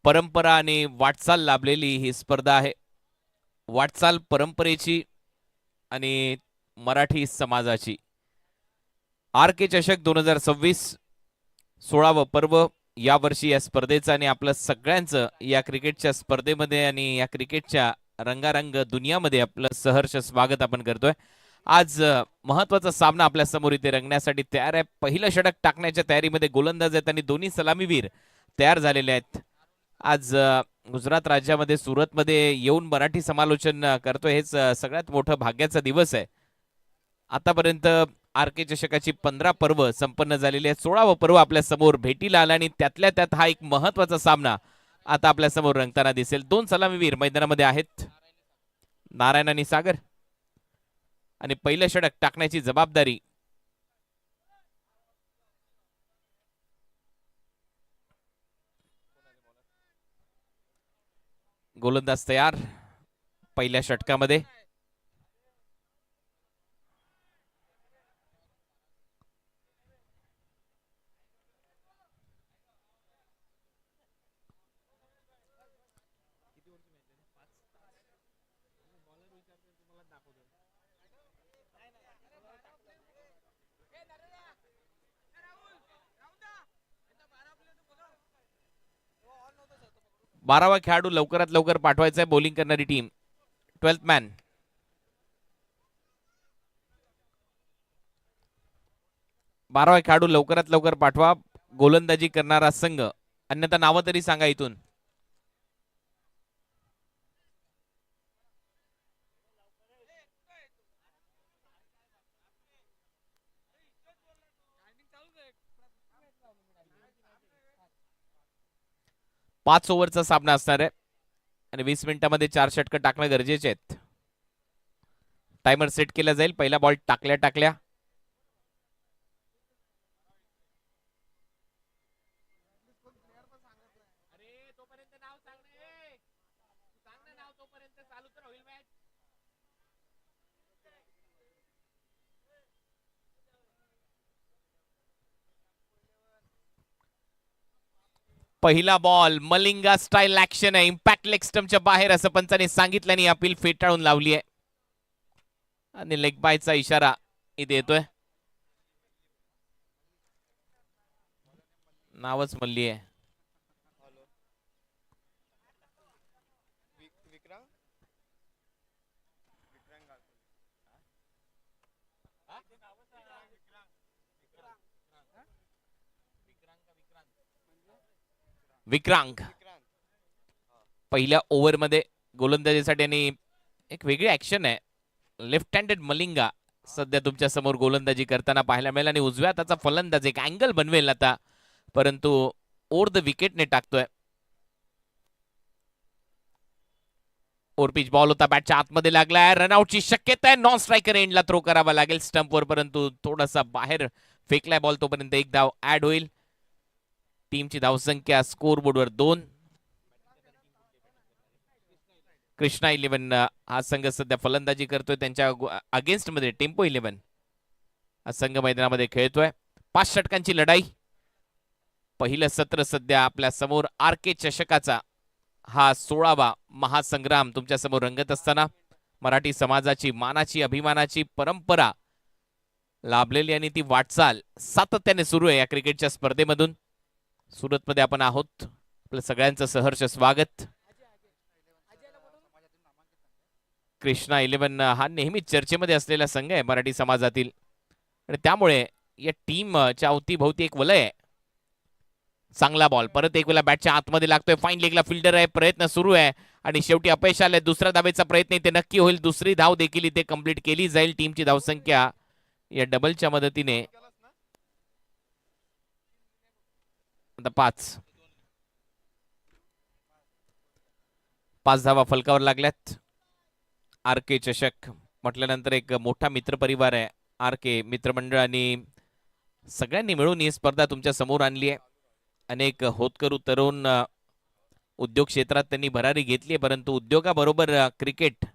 परंपरा आणि वाटचाल लाभलेली ही स्पर्धा आहे. वाटचाल परंपरेची आणि मराठी समाजाची. RK चषक 2026 16व पर्व यावर्षी या स्पर्धेचं आणि आपलं सगळ्यांचं या क्रिकेटच्या स्पर्धेमध्ये आणि या क्रिकेटच्या रंगारंग दुनियामध्ये आपलं सहर्ष स्वागत आपण करतोय. आज महत्वाचा सामना आपल्या समोर इथे रंगण्यासाठी तयार आहे. पहिलं षटक टाकण्याच्या तयारीमध्ये गोलंदाज आहेत आणि दोन्ही सलामीवीर तयार झालेले आहेत. आज गुजरात राज्यामध्ये सुरतमध्ये येऊन मराठी समालोचन करतोय, हेच सगळ्यात मोठं भाग्याचा दिवस आहे. आतापर्यंत RK चषकाची 15 पर्व संपन्न झालेली आहेत. 16वं पर्व आपल्या समोर भेटीला आला आणि त्यातल्या त्यात हा एक महत्वाचा सामना आता आपल्या समोर रंगताना दिसेल. दोन सलामीवीर मैदानामध्ये आहेत, नारायण आणि सागर, आणि पहिलं षटक टाकण्याची जबाबदारी गोलंदाज तयार. पहिल्या षटकामध्ये बारावा खेळाडू लवकरात लवकर पाठवायचा आहे. बॉलिंग करणारी टीम 12th मॅन. 12वा खेळाडू लवकरात लवकर पाठवा, गोलंदाजी करणारा संघ, अन्यथा नावं तरी सांगा इथून. पाच ओव्हरचा सामना असणार आहे आणि 20 मिनिटांमध्ये 4 षटकं टाकणं गरजेचे आहेत. टायमर सेट केला जाईल. पहिला बॉल टाकल्या टाकल्या पहिला बॉल मलिंगा स्टाईल ऍक्शन आहे. इम्पॅक्ट लेग स्टंपच्या बाहेर असं पंचाने सांगितलं आणि अपील फेटाळून लावली आहे आणि लेग बायचा इशारा इथे येतोय. नावच मल्ली आहे. विक्रांत पहिल्या ओव्हरमध्ये गोलंदाजीसाठी आणि एक वेगळी ऍक्शन आहे. लेफ्ट हँडेड मलिंगा सध्या तुमच्या समोर गोलंदाजी करताना पाहायला मिळेल आणि उजव्या हाताचा फलंदाज एक अँगल बनवेल आता, परंतु ओव्हर द विकेटने टाकतोय. ओव्हरपिच बॉल होता, बॅटच्या आतमध्ये लागलाय, रनआउटची शक्यता आहे. नॉन स्ट्रायकर एंडला थ्रो करावा लागेल स्टंपवर, परंतु थोडासा बाहेर फेकलाय बॉल, तोपर्यंत एक धाव ऍड होईल. टीमची धावसंख्या स्कोर बोर्डवर 2. कृष्णा 11 हा संघ सध्या फलंदाजी करतोय. त्यांच्या अगेन्स्ट मध्ये टेम्पो 11 हा संघ मैदानामध्ये खेळतोय. 5 षटकांची लढाई. पहिलं सत्र सध्या आपल्या समोर RK चषकाचा हा 16वा महासंग्राम तुमच्या समोर रंगत असताना मराठी समाजाची मानाची अभिमानाची परंपरा लाभलेली आणि ती वाटचाल सातत्याने सुरू आहे या क्रिकेटच्या स्पर्धेमधून. सुरतमध्ये आपण आहोत. आपलं सगळ्यांचं सहर्ष स्वागत. कृष्णा 11 हा नेहमीच चर्चेमध्ये असलेला संघ आहे मराठी समाजातील आणि त्यामुळे या टीमच्या अवतीभोवती एक वलय आहे. चांगला बॉल परत एक वेळा बॅटच्या आतमध्ये लागतोय. फाईन लेगला फिल्डर आहे, प्रयत्न सुरू आहे आणि शेवटी अपयश आलंय. दुसऱ्या धावेचा प्रयत्न इथे नक्की होईल. दुसरी धाव देखील इथे कंप्लीट केली जाईल. टीमची धावसंख्या या डबलच्या मदतीने आता 5 धावा फलकावर लागल्यात. RK चषक म्हटल्यानंतर एक मोठा मित्रपरिवार आहे RK मित्रमंडळ आणि सगळ्यांनी मिळून ही स्पर्धा तुमच्या समोर आणली आहे. अनेक होतकरू तरुण उद्योग क्षेत्रात त्यांनी भरारी घेतली आहे, परंतु उद्योगाबरोबर क्रिकेट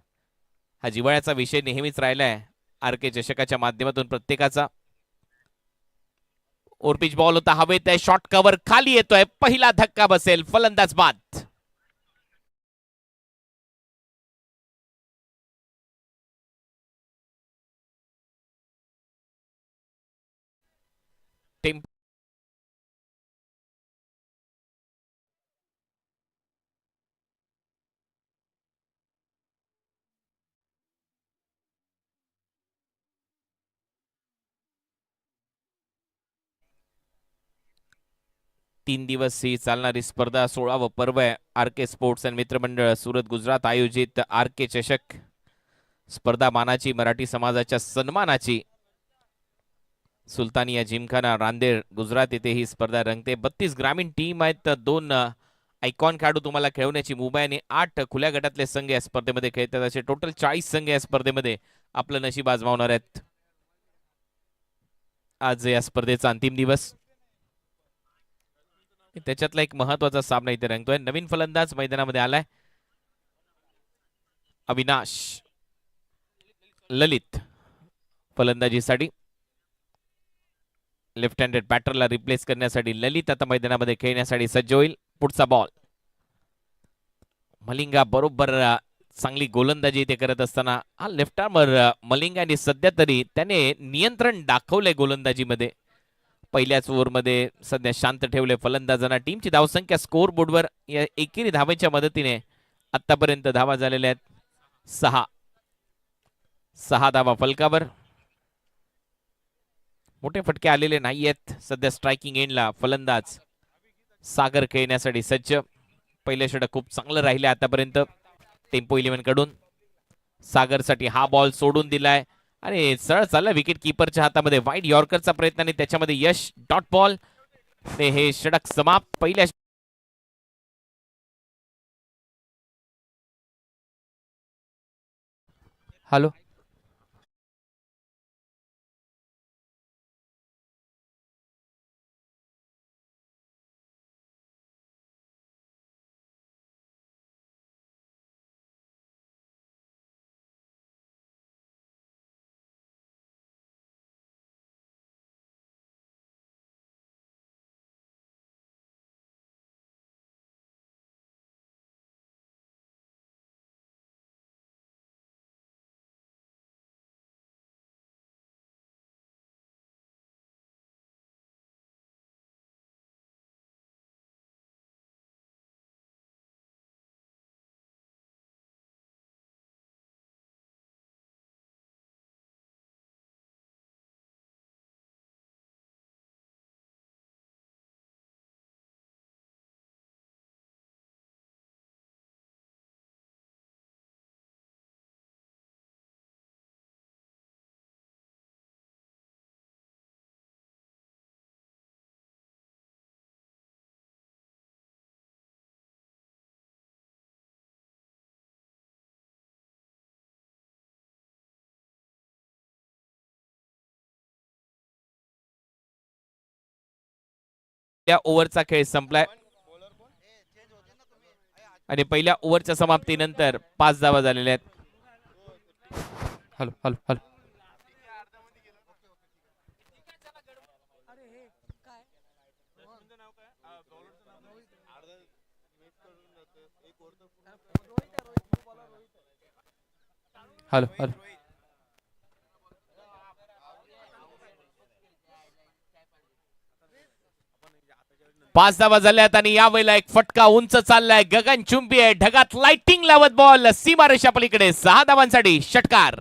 हा जिव्हाळ्याचा विषय नेहमीच राहिला आहे RK चषकाच्या माध्यमातून प्रत्येकाचा. ओव्हरपिच बॉल होता, हवेत आहे, शॉर्ट कव्हर खाली येतोय, पहिला धक्का बसेल, फलंदाज बाद. टेम्पो 3 दिवस ही चालणारी स्पर्धा 16व पर्व आहे. आर के स्पोर्ट्स अँड मित्रमंडळ सुरत गुजरात आयोजित आर के चषक स्पर्धा मानाची मराठी समाजाच्या सन्मानाची सुलतानिया जिमखाना रांदेर गुजरात येथे ही स्पर्धा रंगते. 32 ग्रामीण टीम आहेत. 2 आयकॉन खेळाडू तुम्हाला खेळवण्याची मुंबई आणि 8 खुल्या गटातले संघ या स्पर्धेमध्ये खेळतात. असे टोटल 40 संघ या स्पर्धेमध्ये आपलं नशीब आजमावणार आहेत. आज या स्पर्धेचा अंतिम दिवस. त्याच्यातला एक महत्वाचा सामना इथे रंगतोय. नवीन फलंदाज मैदानामध्ये आलाय. अविनाश ललित फलंदाजीसाठी. लेफ्ट हँडेड बॅटरला रिप्लेस करण्यासाठी ललित आता मैदानामध्ये खेळण्यासाठी सज्ज होईल. पुढचा बॉल. मलिंगा बरोबर चांगली गोलंदाजी इथे करत असताना हा लेफ्ट आर्मर मलिंगाने सध्या तरी त्याने नियंत्रण दाखवलंय गोलंदाजीमध्ये. पहिल्याच ओव्हरमध्ये सध्या शांत ठेवले फलंदाजांना. टीमची धावसंख्या स्कोअर बोर्डवर या एकेरी धावेच्या मदतीने आतापर्यंत धावा झालेल्या आहेत 6 धावा फलकावर. मोठे फटके आलेले नाहीयेत. सध्या स्ट्रायकिंग एंडला फलंदाज सागर खेळण्यासाठी सज्ज. पहिले षटक खूप चांगलं राहिले आतापर्यंत टेम्पो 11 कडून. सागरसाठी हा बॉल सोडून दिलाय आणि सरळ चालला विकेट कीपरच्या हातामध्ये. वाईड यॉर्करचा प्रयत्न आणि त्याच्यामध्ये यश. Dot ball. ते हे षटक समाप्त. पहिल्या हॅलो त्या ओव्हरचा खेळ संपलाय आणि पहिल्या ओव्हरच्या समाप्तीनंतर 5 धावा झालेल्या आहेत. Hello hello hello hello hello 5 धावा झाल्यात आणि यावेळेला एक फटका उंच चाललाय. गगनचुंबी आहे. ढगात लाइटिंग लावत बॉल सीमारेषा पलीकडे. 6 धावांसाठी षटकार.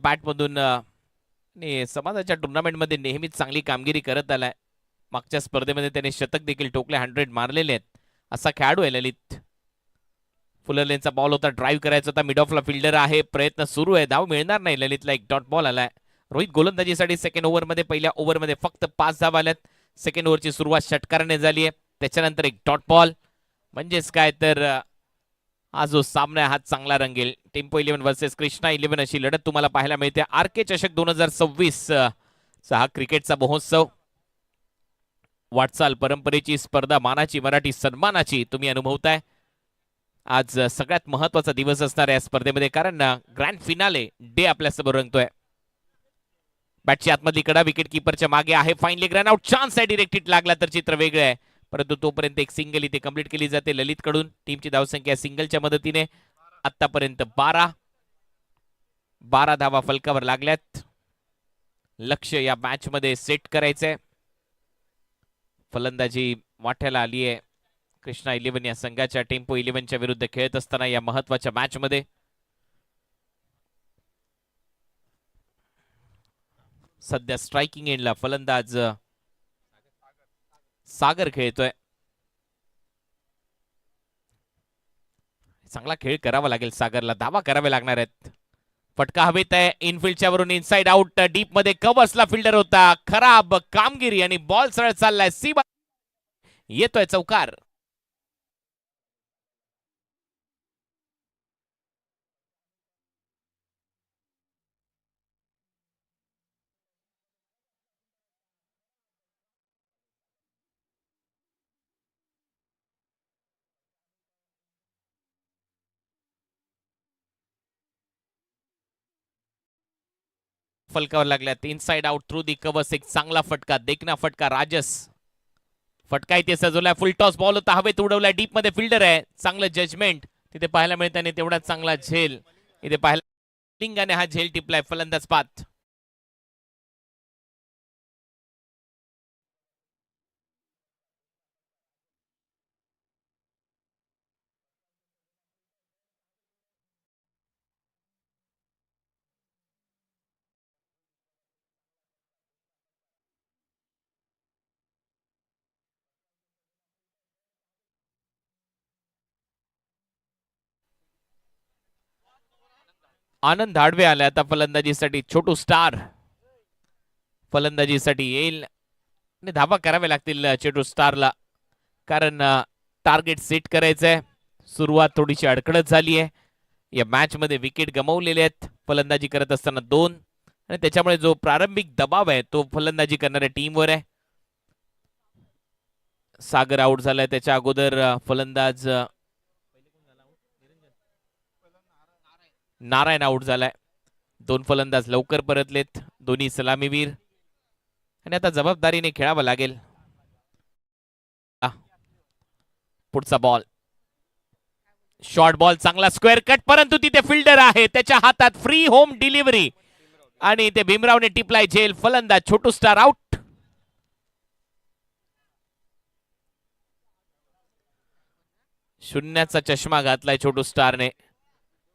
बॅटमधून समाजाच्या टुर्नामेंटमध्ये नेहमीच चांगली कामगिरी करत आलाय. मागच्या स्पर्धेमध्ये त्याने शतक देखील ठोकले. 100 मारलेले आहेत असा खेळाडू आहे ललित. फुलर लेनचा बॉल होता. ड्राईव्ह करायचा होता. मिड ऑफला फिल्डर आहे. प्रयत्न सुरू आहे. धाव मिळणार नाही ललितला. एक डॉट बॉल आलाय. रोहित गोलंदाजीसाठी सेकंड ओव्हरमध्ये पहिल्या ओव्हरमध्ये फक्त 5 धावा आल्यात. सेकंड ओव्हरची सुरुवात षटकाराने झाली आहे. त्याच्यानंतर एक डॉट बॉल. म्हणजेच काय तर हा जो सामना हा चांगला रंगेल. टेम्पो 11 वर्सेस कृष्णा 11 अशी लढत तुम्हाला पाहायला मिळते. आर के चषक 2026 चा हा क्रिकेटचा महोत्सव. वाटचाल परंपरेची स्पर्धा मानाची मराठी सन्मानाची तुम्ही अनुभवताय. आज सगळ्यात महत्वाचा दिवस असणार या स्पर्धेमध्ये कारण ग्रँड फिनाले डे आपल्या समोर रंगतोय. बॅटची आतमधली कडा विकेट किपरच्या मागे आहे. Fine leg run out chance आहे. डिरेक्टेड लागला तर चित्र वेगळं आहे, परंतु तोपर्यंत एक सिंगल इथे कंप्लीट केली जाते ललित कडून. टीमची धावसंख्या सिंगलच्या मदतीने आतापर्यंत 12 धावा फलकावर लागल्यात. लक्ष या मॅच मध्ये सेट करायचंय. फलंदाजी वाट्याला आली आहे कृष्णा 11 या संघाच्या. टेम्पो 11च्या विरुद्ध खेळत असताना या महत्वाच्या मॅच मध्ये सध्या स्ट्रायकिंग एंडला फलंदाज सागर खेळतोय. चांगला खेळ करावा लागेल सागरला, धावा करावे लागणार आहेत. फटका हवेत आहे इनफिल्डच्या वरून इनसाइड आउट. डीप मध्ये कव्हर्सला फिल्डर होता. खराब कामगिरी आणि बॉल सरळ चाललाय. सी येतोय चौकार. फलकावर लागल्यात. Inside out through the covers. एक चांगला फटका, देखना फटका. राजस फटका इथे सजवलाय. फुल टॉस बॉल होता, हवेत उडवलाय. डीप मध्ये फिल्डर आहे. चांगलं जजमेंट तिथे पाहायला मिळत आणि तेवढाच चांगला झेल इथे पाहायला. लिंगाने हा झेल टिपलाय. फलंदाज पाथ. आनंद धाडवे आले आता फलंदाजीसाठी. छोटू स्टार फलंदाजीसाठी येईल आणि धावा कराव्या लागतील छोटू स्टारला, कारण टार्गेट सेट करायचंय. सुरुवात थोडीशी अडखळत झाली आहे. या मॅच मध्ये विकेट गमावलेले आहेत फलंदाजी करत असताना 2, आणि त्याच्यामुळे जो प्रारंभिक दबाव आहे तो फलंदाजी करणाऱ्या टीमवर आहे. सागर आउट झालाय. त्याच्या अगोदर फलंदाज नारायण आउट झालाय. 2 फलंदाज लवकर परतलेत, दोन्ही सलामीवीर, आणि आता जबाबदारीने खेळावं लागेल. पुढचा बॉल शॉर्ट बॉल, चांगला स्क्वेअर कट, परंतु तिथे फिल्डर आहे. त्याच्या हातात फ्री होम डिलिव्हरी आणि ते भीमरावने टिपलाय झेल. फलंदाज छोटू स्टार आउट. शून्याचा चष्मा घातलाय छोटू स्टारने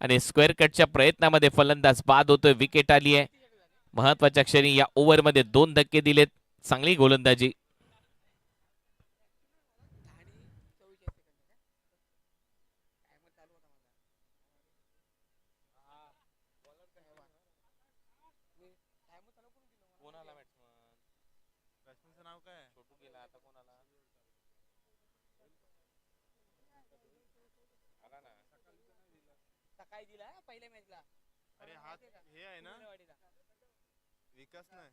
आणि स्क्वेअर कटच्या प्रयत्नामध्ये फलंदाज बाद होतोय. विकेट आली आहे. महत्वाच्या क्षणी या ओव्हरमध्ये 2 धक्के दिलेत. चांगली गोलंदाजी. अरे हात हे आहे ना विकास नाही.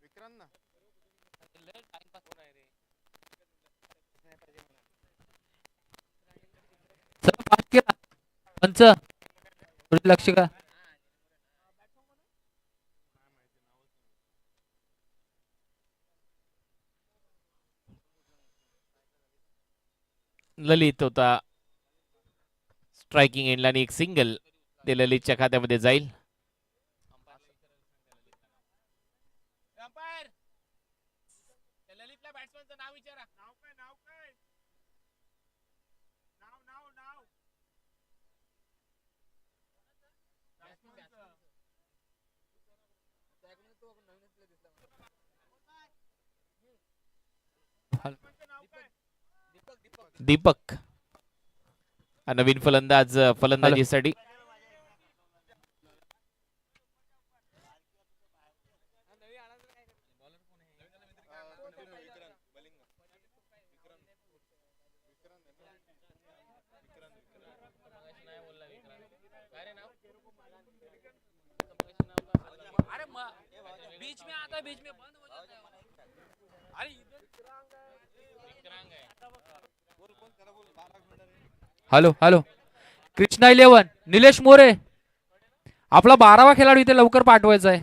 विक्रांत ना पंच लक्ष का. ललित होता स्ट्रायकिंग एंडला आणि एक सिंगल ते ललितच्या खात्यामध्ये जाईल. दीपक नवीन फलंदाज फलंदाजीसाठी. बीच में आता है, बीच में बंद हो जाता है। अरे हॅलो हॅलो, कृष्णा 11 निलेश मोरे, आपला 12वा खेळाडू इथे लवकर पाठवायचा आहे.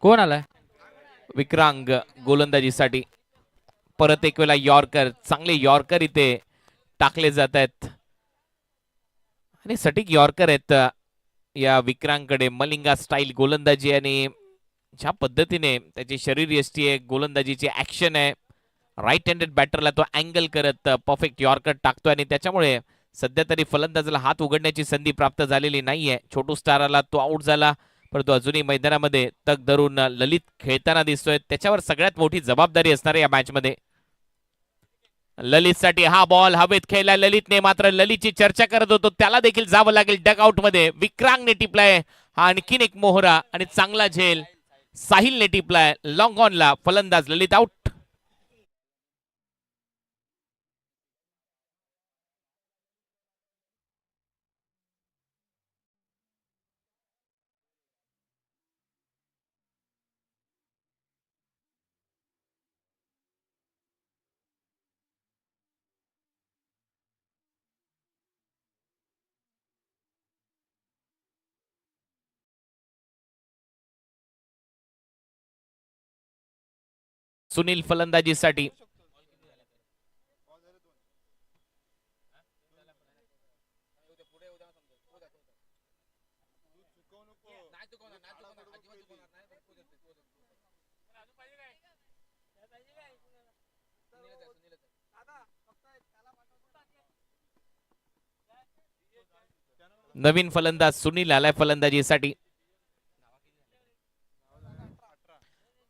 कोण आलाय? विक्रांग गोलंदाजीसाठी परत एक वेळा यॉर्कर, चांगले यॉर्कर इथे टाकले जात आहेत आणि सटीक यॉर्कर आहेत या विक्रांतकडे. मलिंगा स्टाईल गोलंदाजी आणि ज्या पद्धतीने त्याची शरीर यष्टी आहे, गोलंदाजीची ऍक्शन आहे, राईट हँडेड बॅटरला तो अँगल करत परफेक्ट यॉर्कर टाकतोय आणि त्याच्यामुळे सध्या तरी फलंदाजाला हात उघडण्याची संधी प्राप्त झालेली नाहीये. छोटू स्टार आला, तो आउट झाला, परंतु अजूनही मैदानामध्ये तग धरून ललित खेळताना दिसतोय. त्याच्यावर सगळ्यात मोठी जबाबदारी असणार आहे या मॅच मध्ये. ललितसाठी हा बॉल हवेत खेळला ललितने, मात्र ललितची चर्चा करत होतो त्याला देखील जावं लागेल डग आउट मध्ये. विक्रांतने टिपलाय हा आणखीन एक मोहरा आणि चांगला झेल साहिलने टिपलाय लॉंग ऑनला. फलंदाज ललित आउट. सुनील फलंदाजीसाठी. नवीन फलंदाज सुनील आलाय फलंदाजीसाठी.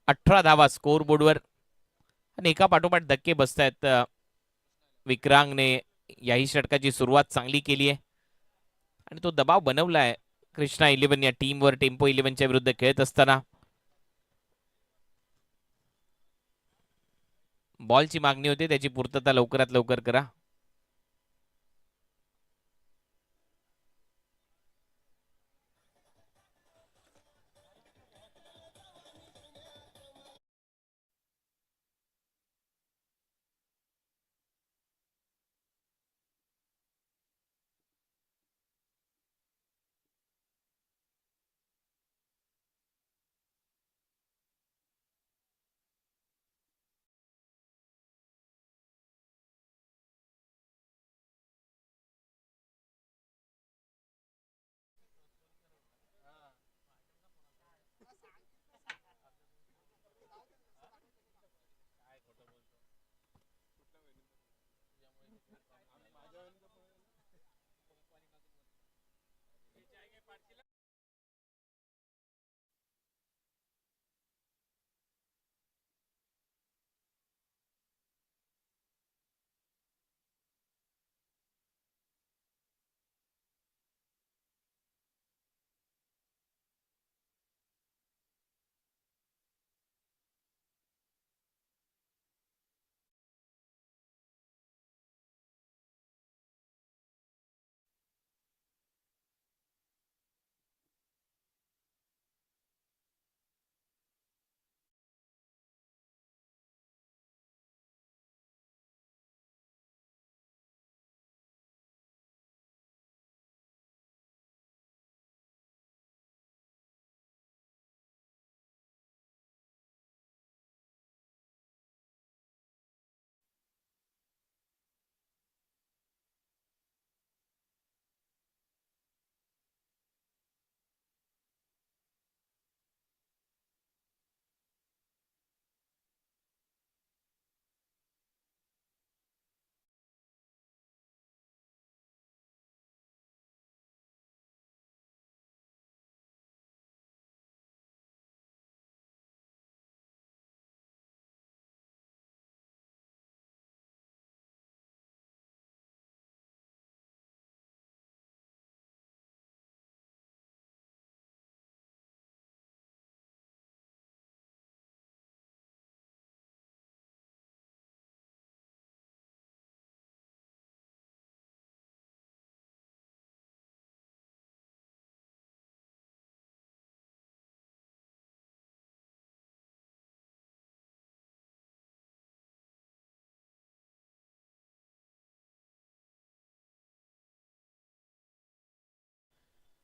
18 धावा स्कोर बोर्डवर आणि एका पाठोपाठ धक्के बसतायत. विक्रांतने याही षटकाची सुरुवात चांगली केली आहे आणि तो दबाव बनवलाय कृष्णा 11 या टीमवर टेम्पो 11च्या विरुद्ध खेळत असताना. बॉलची मागणी होती, त्याची पूर्तता लवकरात लवकर करा.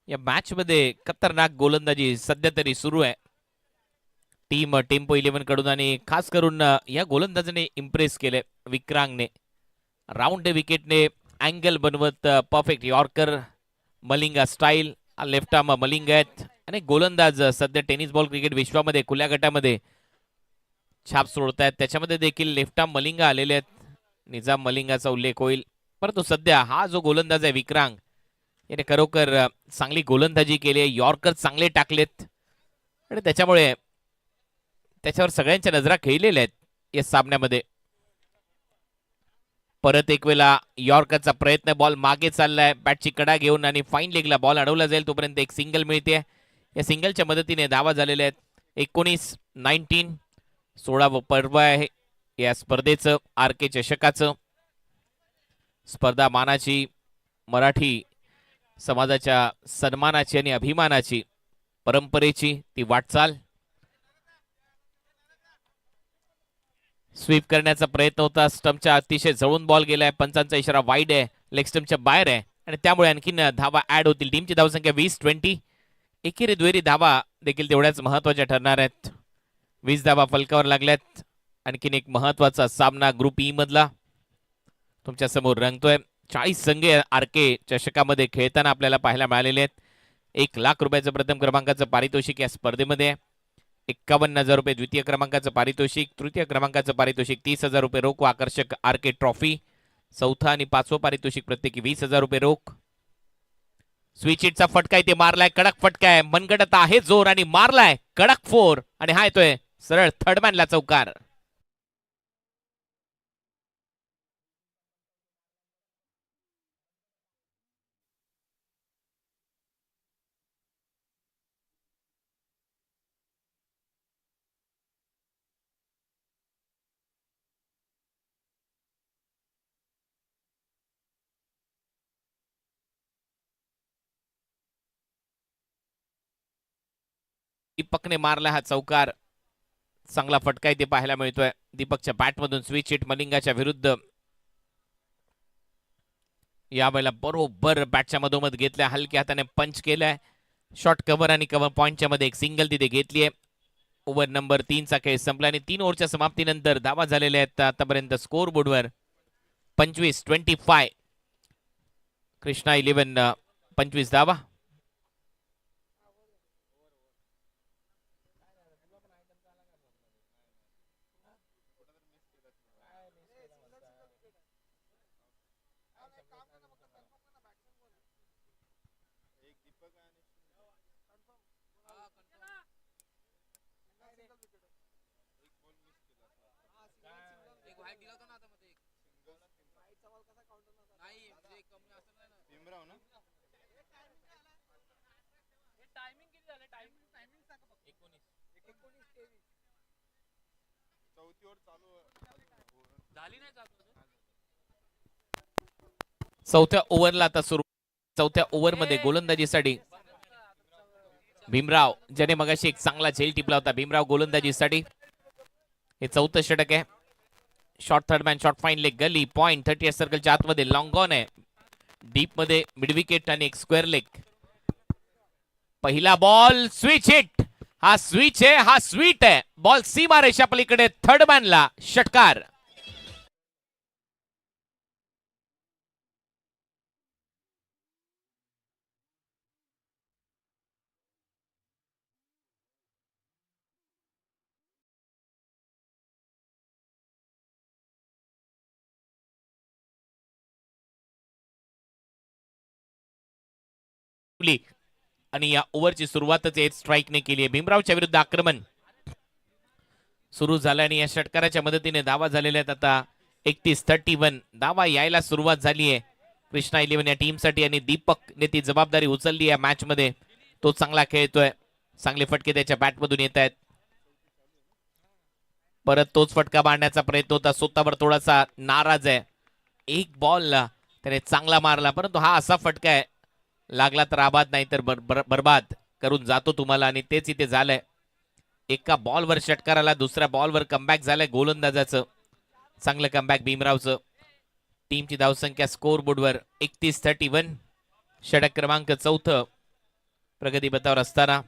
या मॅच मध्ये खतरनाक गोलंदाजी सध्या तरी सुरू आहे टीम टेम्पो 11 कडून आणि खास करून या गोलंदाजाने इम्प्रेस केले विक्रांगने. राऊंड विकेटने अँगल बनवत perfect yorker Malinga style left arm Malinga आहेत आणि गोलंदाज सध्या टेनिस बॉल क्रिकेट विश्वामध्ये खुल्या गटामध्ये छाप सोडतायत. त्याच्यामध्ये देखील लेफ्ट आर्म मलिंगा आलेले आहेत. निजाम मलिंगाचा उल्लेख होईल. परंतु सध्या हा जो गोलंदाज आहे विक्रांग याने खरोखर चांगली गोलंदाजी केली आहे. यॉर्कर चांगले टाकलेत आणि त्याच्यामुळे त्याच्यावर सगळ्यांच्या नजरा खेळलेल्या आहेत या सामन्यामध्ये. परत एक वेळा यॉर्करचा प्रयत्न बॉल मागे चाललाय बॅटची कडा घेऊन आणि फाईन लेगला बॉल अडवला जाईल तोपर्यंत एक सिंगल मिळते. या सिंगलच्या मदतीने धावा झालेल्या आहेत. 19 16 पर्व आहे या स्पर्धेचं आर के चषकाचं. स्पर्धा मानाची मराठी समाजाच्या सन्मानाची आणि अभिमानाची परंपरेची ती वाटचाल. स्वीप करण्याचा प्रयत्न होता स्टंपच्या अतिशय जवळून बॉल गेलाय. पंचांचा इशारा वाईड आहे लेग स्टंपच्या बाहेर आहे आणि त्यामुळे आणखीन धावा ऍड होतील. टीमची धावसंख्या 20-20. एकेरी दुहेरी धावा देखील तेवढ्याच महत्वाच्या ठरणार आहेत. 20 धावा फलकावर लागल्यात. आणखीन एक महत्वाचा सामना ग्रुप ई मधला तुमच्या समोर रंगतोय. 40 संघ आर के चषकामध्ये खेळताना आपल्याला पाहायला मिळालेले आहेत. 1 लाख रुपयाचं प्रथम क्रमांकाचं पारितोषिक या स्पर्धेमध्ये. 51,000 रुपये द्वितीय क्रमांकाचं पारितोषिक. तृतीय क्रमांकाचं पारितोषिक 30,000 रुपये रोख व आकर्षक आर के ट्रॉफी. चौथा आणि पाचवं पारितोषिक प्रत्येकी 20,000 रुपये रोख. स्विच हिटचा फटका इथे मारलाय. कडक फटका आहे. मनगटत आहे जोर आणि मारलाय कडक 4 आणि हा येतोय सरळ थर्डमॅनला चौकार. दीपकने मारला हा चौकार. चांगला फटका इथे पाहायला मिळतोय दीपकच्या बॅटमधून. स्विच हिट मलिंगाच्या विरुद्ध. यावेळेला बरोबर बॅटच्या मधोमध घेतल्या. हलक्या हाताने पंच केलाय. शॉर्ट कव्हर आणि कव्हर पॉइंटच्या मध्ये एक सिंगल तिथे घेतलीये. ओव्हर नंबर 3 चा खेळ संपला आणि 3 ओव्हरच्या समाप्तीनंतर धावा झालेल्या आहेत आतापर्यंत स्कोर बोर्डवर 25-25. कृष्णा 11 25 धावा. भीमराव ना चौथी ओव्हर चालू झाली नाही. चौथ्या ओव्हरला आता सुरू. चौथ्या ओव्हर मध्ये गोलंदाजीसाठी भीमराव ज्याने मगाशी एक चांगला झेल टिपला होता. भीमराव गोलंदाजीसाठी हे चौथं षटक आहे. Short third man short fine leg gully point 38 सर्कलच्या आतमध्ये लॉंग ऑन आहे. डीप मध्ये मिड विकेट आणि एक स्क्वेअर लेग. पहिला बॉल स्विच हिट. हा स्विच आहे हा स्वीट आहे. बॉल सीमा रेषा पलीकडे थर्डमॅनला षटकार. आणि या ओव्हरची सुरुवातच एट स्ट्राईकने केली आहे. भीमरावच्या विरुद्ध आक्रमण सुरू झालं आणि या षटकाराच्या मदतीने धावा झालेल्या आहेत आता 31-31. धावा यायला सुरुवात झाली आहे कृष्णा 11 या टीमसाठी आणि दीपकने ती जबाबदारी उचलली या मॅच मध्ये. तो चांगला खेळतोय. चांगले फटके त्याच्या बॅटमधून येत आहेत. परत तोच फटका मारण्याचा प्रयत्न होता. स्वतःवर थोडासा नाराज आहे. एक बॉल त्याने चांगला मारला परंतु हा असा फटका आहे लागला तर आबाद नाही तर बर्बाद करून जातो तुम्हाला आणि तेच इथे झालंय. एका बॉलवर षटकाराला दुसऱ्या बॉलवर कमबॅक झालंय गोलंदाजाचं. चांगलं कमबॅक भीमरावचं. टीमची धावसंख्या स्कोर बोर्डवर 31-31. षटक क्रमांक 4 प्रगतीपथावर असताना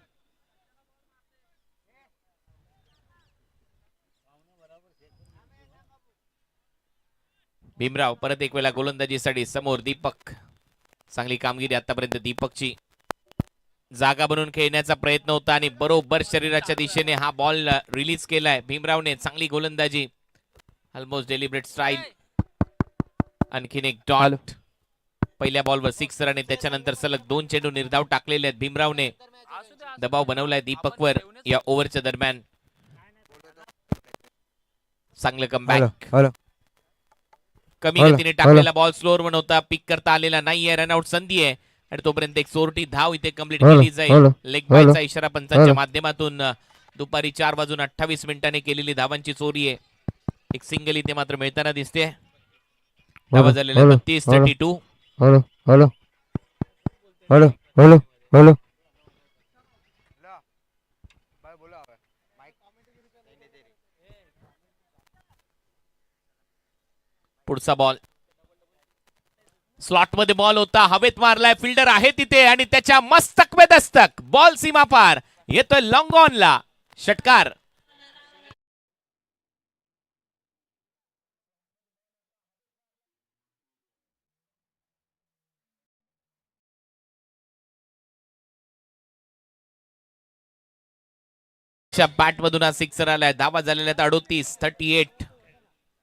भीमराव परत एक वेळा गोलंदाजीसाठी समोर दीपक. चांगली कामगिरी आतापर्यंत दीपकची. जागा बनवून खेळण्याचा प्रयत्न होता आणि बरोबर शरीराच्या दिशेने हा बॉल रिलीज केलाय भीमरावने. चांगली गोलंदाजी. Almost deliberate strike. आणखीन एक हॅलो. डॉट. पहिल्या बॉलवर सिक्सर आणि त्याच्यानंतर सलग 2 चेंडू निर्धाव टाकलेले आहेत भीमरावने. दबाव बनवलाय दीपकवर या ओव्हरच्या दरम्यान. चांगलं कमबॅक. कमी गतीने टाकलेला बॉल स्लोअर वन होता. पिक करता आलेला नाहीये. रनआउट संधी आहे आणि तोपर्यंत एक चोरटी धाव इथे कंप्लीट केली जाईल. लेग बायचा इशारा पंचांच्या माध्यमातून. दुपारी 4:28 केलेली धावांची चोरी आहे. एक सिंगल इथे मात्र मिळताना दिसते. धावा झालेल्या 32-32. ला भाई बोला है माइक नहीं दे रही. पुढचा बॉल स्लॉट मध्ये बॉल होता. हवेत मारलाय. फिल्डर आहे तिथे आणि त्याच्या मस्तक में दस्तक. बॉल सीमा पार येतोय लॉंग ऑन ला. षटकार. बॅट मधून हा सिक्सर आलाय. धावा झालेल्या 38-38.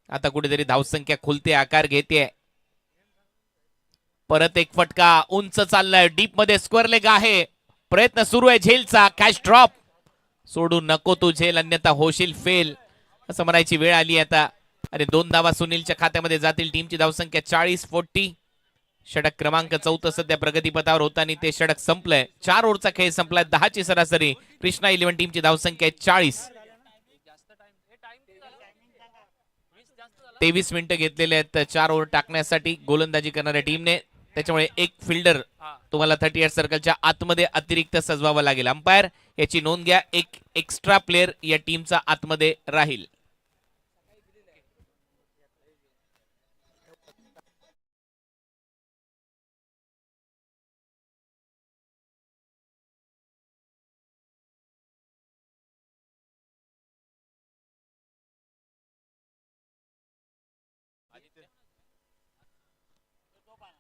आता कुठेतरी धावसंख्या खुलते, आकार घेते. परत एक फटका उंच चाललाय. डीप मध्ये स्क्वेअर लेग आहे. प्रयत्न सुरू आहे झेलचा. Catch drop. सोडू नको तू झेल अन्यथा होशील फेल असं म्हणायची वेळ आली आता. आणि 2 धावा सुनीलच्या खात्यामध्ये जातील. टीमची धावसंख्या 40-40. षटक क्रमांक 4 सध्या प्रगतीपथावर होता आणि ते षटक संपलंय. 4 ओव्हरचा खेळ संपलाय. 10ची सरासरी. कृष्णा 11 टीमची धावसंख्या आहे 40. 23 मिनिटं घेतलेले आहेत 4 ओव्हर टाकण्यासाठी गोलंदाजी करणाऱ्या टीमने. त्याच्यामुळे एक फिल्डर तुम्हाला 38 सर्कलच्या आतमध्ये अतिरिक्त सजवावा लागेल. अंपायर याची नोंद घ्या. एक एक्स्ट्रा प्लेअर या टीमचा आतमध्ये राहील.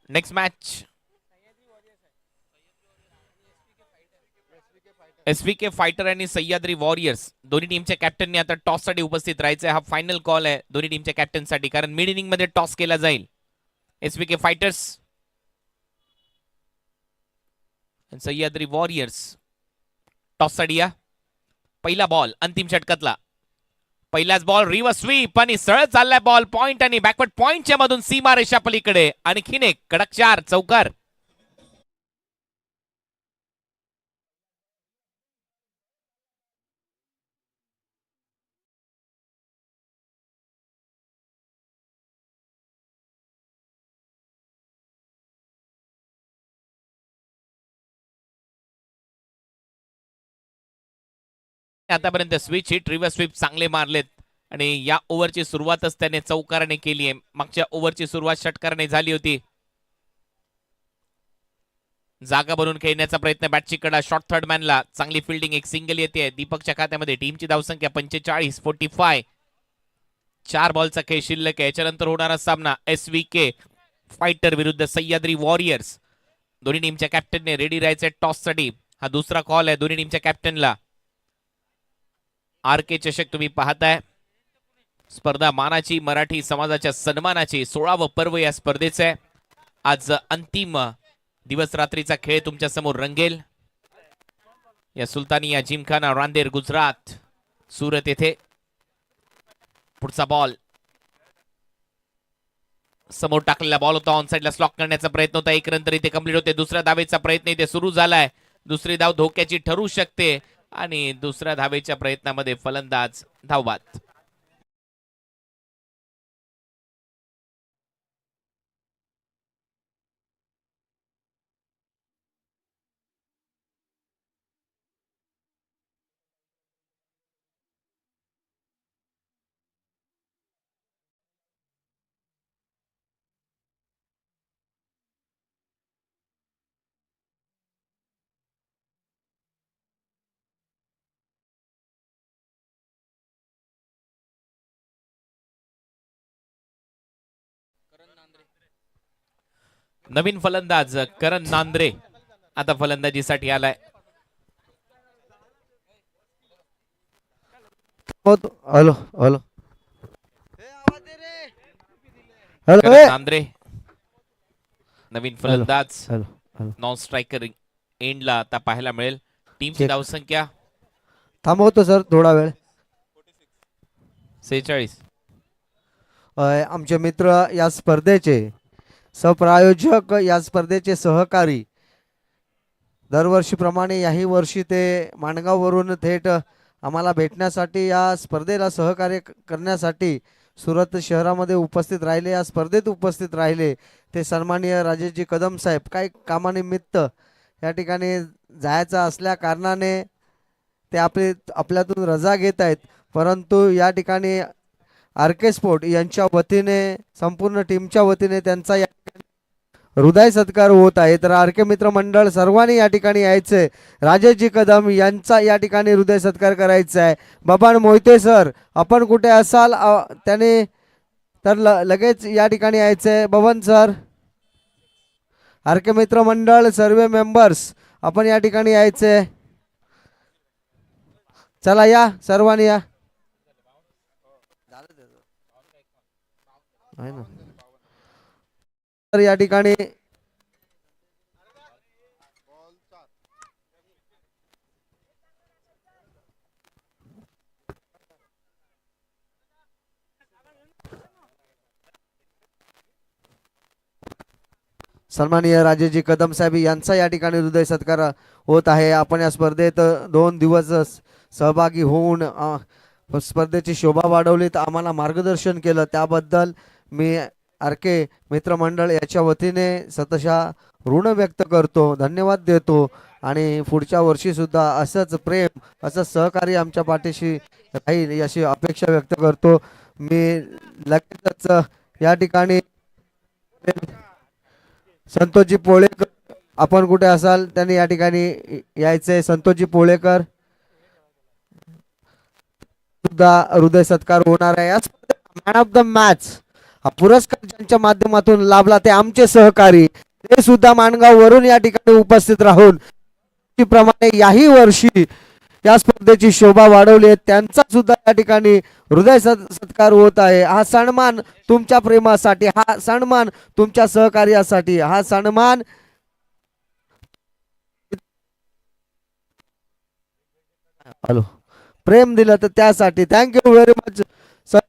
नेक्स्ट मॅच एसव्हीके फायटर आणि सह्याद्री वॉरियर्स दोन्ही टीमच्या कॅप्टननी आता टॉस साठी उपस्थित राहायचं. हा फायनल कॉल आहे दोन्ही टीमच्या कॅप्टन साठी, कारण मिड इनिंग मध्ये टॉस केला जाईल. एसव्हीके फायटर्स सह्याद्री वॉरियर्स टॉस साठी या. पहिला बॉल अंतिम षटकातला. पहिलाच बॉल रिव्हर्स स्वीप आणि सरळ चाललाय बॉल पॉइंट आणि बॅकवर्ड पॉइंटच्या मधून सीमा रेषा पलीकडे. आणखीन एक कडक 4 चौकार. आतापर्यंत स्विच हिट रिव्हर्स स्वीप चांगले मारलेत आणि या ओव्हरची सुरुवातच त्याने चौकाराने केली आहे. मागच्या ओव्हरची सुरुवात षटकाराने झाली होती. जागा बनवून खेळण्याचा प्रयत्न. बॅटची कडा शॉर्ट थर्ड मॅनला. चांगली फिल्डिंग. एक सिंगल येते दीपकच्या खात्यामध्ये. टीमची धावसंख्या 45-45. 4 बॉलचा खेळ शिल्लक आहे. याच्यानंतर होणारा सामना एसव्हीके फायटर विरुद्ध सह्याद्री वॉरियर्स. दोन्ही टीमच्या कॅप्टनने रेडी राहायचे टॉस साठी. हा दुसरा कॉल आहे दोन्ही टीमच्या कॅप्टनला. आर के चषक तुम्ही पाहताय. स्पर्धा मानाची, मराठी समाजाच्या सन्मानाची 16वं पर्व या स्पर्धेचं आहे. आज अंतिम दिवस रात्रीचा खेळ तुमच्या समोर रंगेल. या सुलतानिया जिमखाना रांदेर गुजरात सुरत येथे. पुढचा बॉल समोर टाकलेला बॉल होता. ऑन साइडला स्लॉक करण्याचा प्रयत्न होता. एक रन तरी ते कंप्लीट होते. दुसऱ्या धावेचा प्रयत्न इथे सुरू झालाय. दुसरी धाव धोक्याची ठरू शकते आणि दुसऱ्या धावेच्या प्रयत्नामध्ये फलंदाज धावबाद. नवीन फलंदाज करण नांद्रे आता फलंदाजीसाठी आलाय. हॅलो हॅलो ए, आवाज दे रे. हॅलो करण नांद्रे नवीन हॅलो फलंदाज हॅलो हॅलो नॉन स्ट्रायकर एंडला आता पाहायला मिळेल. टीमची चेक धावसंख्या थांबवतो सर थोडा वेळ. 46. आमचे मित्र या स्पर्धेचे सप्रायोजक, या स्पर्धेचे सहकारी, दरवर्षीप्रमाणे याही वर्षी ते माणगाववरून थेट आम्हाला भेटण्यासाठी, या स्पर्धेला सहकार्य करण्यासाठी सुरत शहरामध्ये उपस्थित राहिले, या स्पर्धेत उपस्थित राहिले. ते सन्माननीय राजेशजी कदम साहेब काही कामानिमित्त या ठिकाणी जायचं असल्या कारणाने ते आपल्यातून रजा घेत आहेत. परंतु या ठिकाणी आर के स्पोर्ट यांच्या वतीने, संपूर्ण टीमच्या वतीने त्यांचा या हृदय सत्कार होत आहे. तर आर के मित्र मंडळ सर्वांनी या ठिकाणी यायचंय. राजेशजी कदम यांचा या ठिकाणी हृदय सत्कार करायचा आहे. बबन मोहिते सर आपण कुठे असाल त्याने तर लगेच या ठिकाणी यायचंय. बबन सर, आर के मित्र मंडळ सर्व मेंबर्स आपण या ठिकाणी यायचंय. चला या सर्वांनी या. आहे ना. तर या ठिकाणी सन्माननीय राजेशजी कदम साहेब यांचा या ठिकाणी हृदय सत्कार होत आहे. आपण या स्पर्धेत 2 दिवस सहभागी होऊन स्पर्धेची शोभा वाढवली, तर आम्हाला मार्गदर्शन केलं, त्याबद्दल मी आर के मित्रमंडळ याच्या वतीने सतशा ऋण व्यक्त करतो, धन्यवाद देतो. आणि पुढच्या वर्षी सुद्धा असंच प्रेम, असंच सहकार्य आमच्या पाठीशी राहील याची अपेक्षा व्यक्त करतो. मी लगेचच या ठिकाणी संतोषजी पोळेकर आपण कुठे असाल त्यांनी या ठिकाणी यायचंय. संतोषजी पोळेकर सुद्धा हृदय सत्कार होणार आहे. मॅन ऑफ द मॅच हा पुरस्कार ज्यांच्या माध्यमातून लाभला ते आमचे सहकारी, ते सुद्धा माणगाव वरून या ठिकाणी उपस्थित राहून प्रमाणे याही वर्षी या स्पर्धेची शोभा वाढवली आहे, त्यांचा सुद्धा या ठिकाणी हृदय सत्कार होत आहे. हा सन्मान तुमच्या प्रेमासाठी, हा सन्मान तुमच्या सहकार्यासाठी, हा सन्मान हॅलो प्रेम दिलं तर त्यासाठी. Thank you very much sir.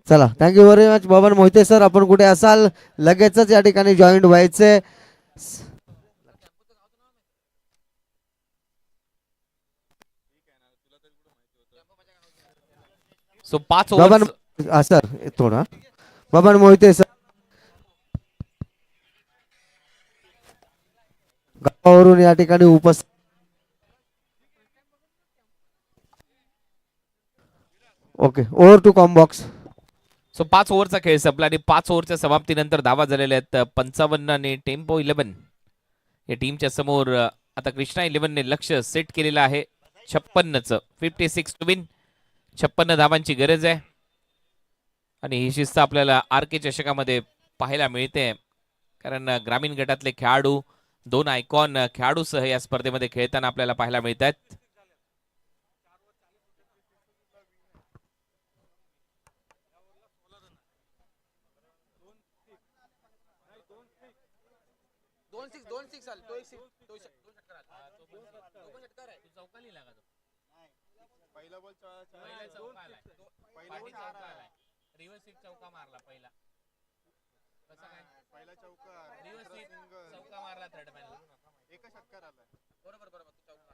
चला thank you very much Baban Mohite sir आपण कुठे असाल लगेचच या ठिकाणी जॉईंट व्हायचे. So 5 Baban over. सर थोडा बबन मोहिते सर गावावरून या ठिकाणी उपस्थित. Okay over to combox. So 5 ओव्हरचा खेळ संपला आणि 5 ओव्हरच्या समाप्तीनंतर धावा झालेल्या आहेत 55 आणि टेम्पो 11 या टीमच्या समोर. आता कृष्णा 11 ने लक्ष सेट केलेलं आहे 56चं. 56 टू विन. 56 धावांची गरज आहे आणि ही शिस्त आपल्याला आर के चषकामध्ये पाहायला मिळते, कारण ग्रामीण गटातले खेळाडू 2 आयकॉन खेळाडूसह या स्पर्धेमध्ये खेळताना आपल्याला पाहायला मिळतात. पहिला बॉल चौका मारला पहिला. पहिला चौका चौका मारला थर्ड मॅनला. एका षटकार आला. बरोबर बरोबर चौका.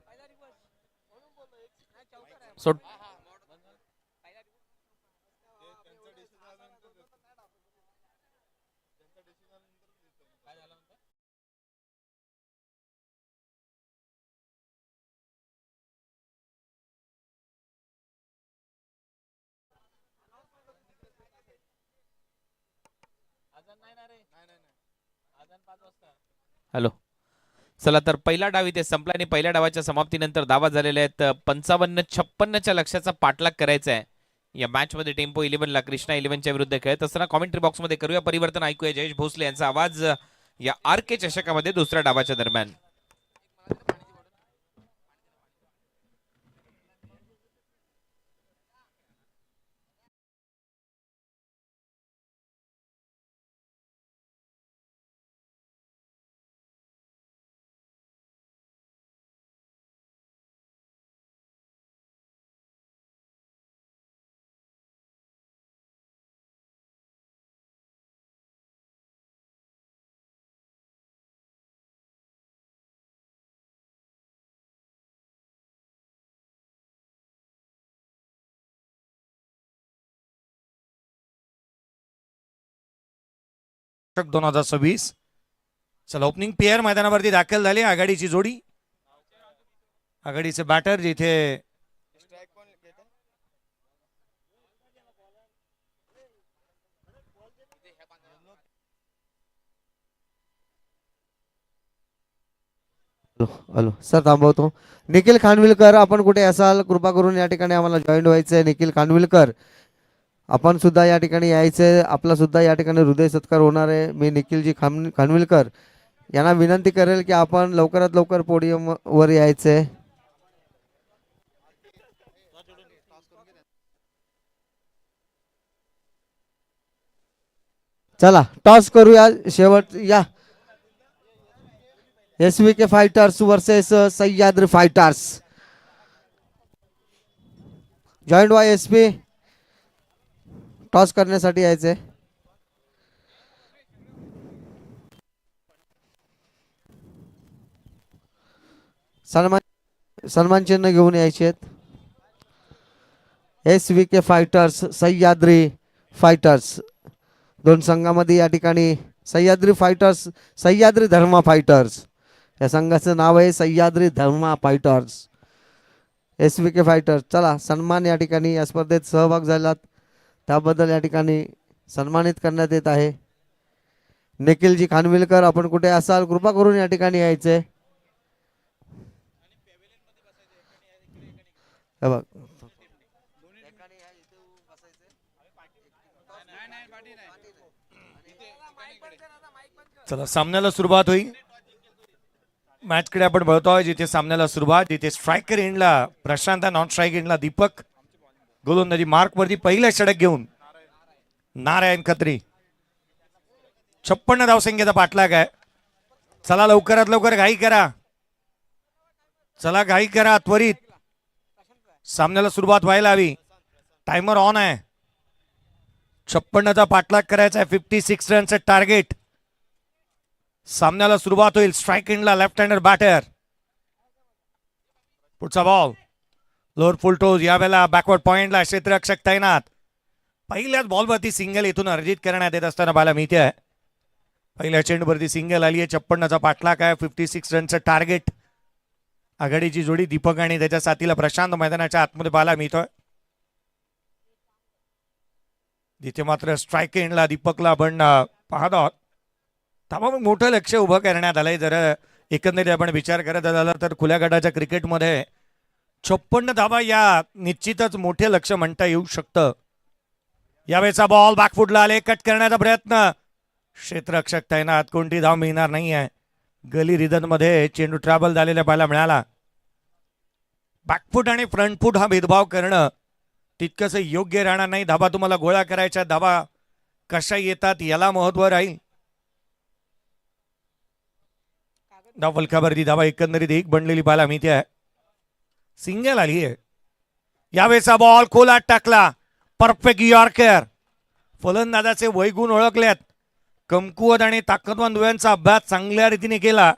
So hello. चला तर पहिला डाव इथे संपला आणि पहिल्या डावाच्या समाप्तीनंतर धावा झालेल्या आहेत 55-56च्या लक्ष्याचा पाठलाग करायचा आहे या मॅच मध्ये. टेम्पो 11ला कृष्णा 11च्या विरुद्ध खेळत असताना कॉमेंट्री बॉक्स मध्ये करूया परिवर्तन. ऐकूया जयेश भोसले यांचा आवाज या आर.के. चषकामध्ये दुसऱ्या डावाच्या दरम्यान. चषक 2026. चला ओपनिंग पेअर मैदानावरती दाखल झाली. आघाडीची जोडी, आघाडीचे बॅटर जिथे हॅलो सर, थांबवतो. निखिल खानविलकर, आपण कुठे असाल कृपा करून या ठिकाणी आम्हाला जॉईन व्हायचंय. निखिल खानविलकर, आपण सुद्धा या ठिकाणी यायचंय. आपला सुद्धा या ठिकाणी हृदय सत्कार होणार आहे. मी निखिलजी खानविलकर यांना विनंती करेल की आपण लवकरात लवकर पोडियम वर यायचंय. चला टॉस करूया. शेवट या SVK fighters versus Sahyadri fighters. Joint Y SP toss करण्यासाठी यायचे. सन्मान चिन्ह घेऊन यायचे आहेत. SVK फायटर्स सह्याद्री फायटर्स, दोन संघामध्ये या ठिकाणी सह्याद्री फायटर्स, सह्याद्री धर्मा फायटर्स या संघाचं नाव आहे. सह्याद्री धर्मा फायटर्स, SVK फायटर्स. चला सन्मान या ठिकाणी या स्पर्धेत सहभाग झालात त्याबद्दल या ठिकाणी सन्मानित करण्यात येत आहे. निखिलजी खानविलकर, आपण कुठे असाल कृपा करून या ठिकाणी यायचे. बघ चला सामन्याला सुरुवात होईल. मॅचकडे आपण बघतोय जिथे सामन्याला सुरुवात, जिथे स्ट्रायकर एंडला प्रशांत, नॉन स्ट्राईक एंडला दीपक, गोलंदाजी मार्क वरती पहिला षटक घेऊन नारायण खत्री. 56 धावसंख्येचा पाठलाग आहे. चला लवकरात लवकर घाई करा, चला घाई करा त्वरित, सामन्याला सुरुवात व्हायला हवी. टायमर ऑन आहे. 56चा पाठलाग करायचा आहे. 56 रनचं टार्गेट. सामन्याला सुरुवात होईल. स्ट्राईक एंडला लेफ्ट हँडर बॅटर. पुढचा बॉल लोअर फुल टोज. यावेळेला बॅकवर्ड पॉइंटला क्षेत्ररक्षक तैनात. पहिल्याच बॉलवरती सिंगल इथून अर्जित करण्यात येत असताना पाहायला मिळते आहे. पहिल्या चेंडूवरती सिंगल आली आहे. 56चा पाठलाग आहे. 56 रनचं टार्गेट. आघाडीची जोडी दीपक आणि त्याच्या साथीला प्रशांत मैदानाच्या आतमध्ये पाहायला मिळतोय. जिथे मात्र स्ट्राईक एंडला दीपकला आपण पाहत आहोत. त्यामुळे मोठं लक्ष उभं करण्यात आलंय. जर एकंदरीत आपण विचार करत झाला तर खुल्या गटाच्या क्रिकेटमध्ये 56 धावा या निश्चितच मोठे लक्ष म्हणता येऊ शकतं. यावेळेचा बॉल बॅकफुटला आले. कट करण्याचा प्रयत्न. क्षेत्ररक्षक तैनात. कोणती धाव मिळणार नाही आहे. गली रिदन मध्ये चेंडू ट्रॅव्हल झालेला पाहायला मिळाला. बॅकफुट आणि फ्रंट फुट हा भेदभाव करणं तितकंसं योग्य राहणार नाही. धाबा तुम्हाला गोळा करायच्या, धाबा कशा येतात याला महत्व राहील. धाव फलकावरती धावा एकंदरीत एक बनलेली पाहायला मिळते आहे. सिंगल आली आहे. यावेळेचा बॉल खोलात टाकला. Perfect yorker. फलंदाजाचे वैगुण ओळखल्यात. कमकुवत आणि ताकदवान दुव्यांचा अभ्यास चांगल्या रीतीने केला.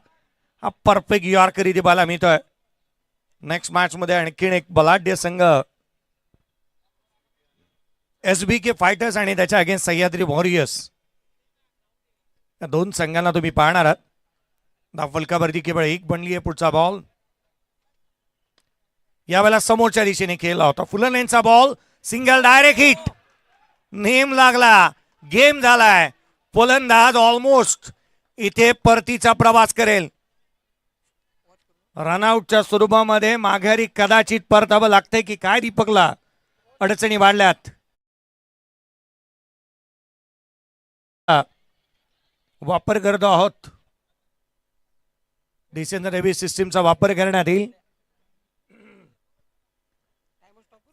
हा परफेक्ट यॉर्कर इथे पाहायला मिळतोय. नेक्स्ट मॅच मध्ये आणखीन एक बलाढ्य संघ SBK फायटर्स आणि त्याच्या अगेन्स्ट सह्याद्री वॉरियर्स, या दोन संघांना तुम्ही पाहणार आहात. धाव फलकावरती केवळ एक बनली आहे. पुढचा बॉल यावेळेला समोरच्या दिशेने खेळला होता. फुलन यांचा ball single direct hit. Name लागला. गेम झालाय. फलंदाज ऑलमोस्ट इथे परतीचा प्रवास करेल. रनआउटच्या स्वरूपामध्ये माघारी कदाचित परतावं लागतंय की काय दीपकला अडचणी वाढल्यात. वापर करतो आहोत डिसेंबर हेवी सिस्टीमचा वापर करण्यात येईल.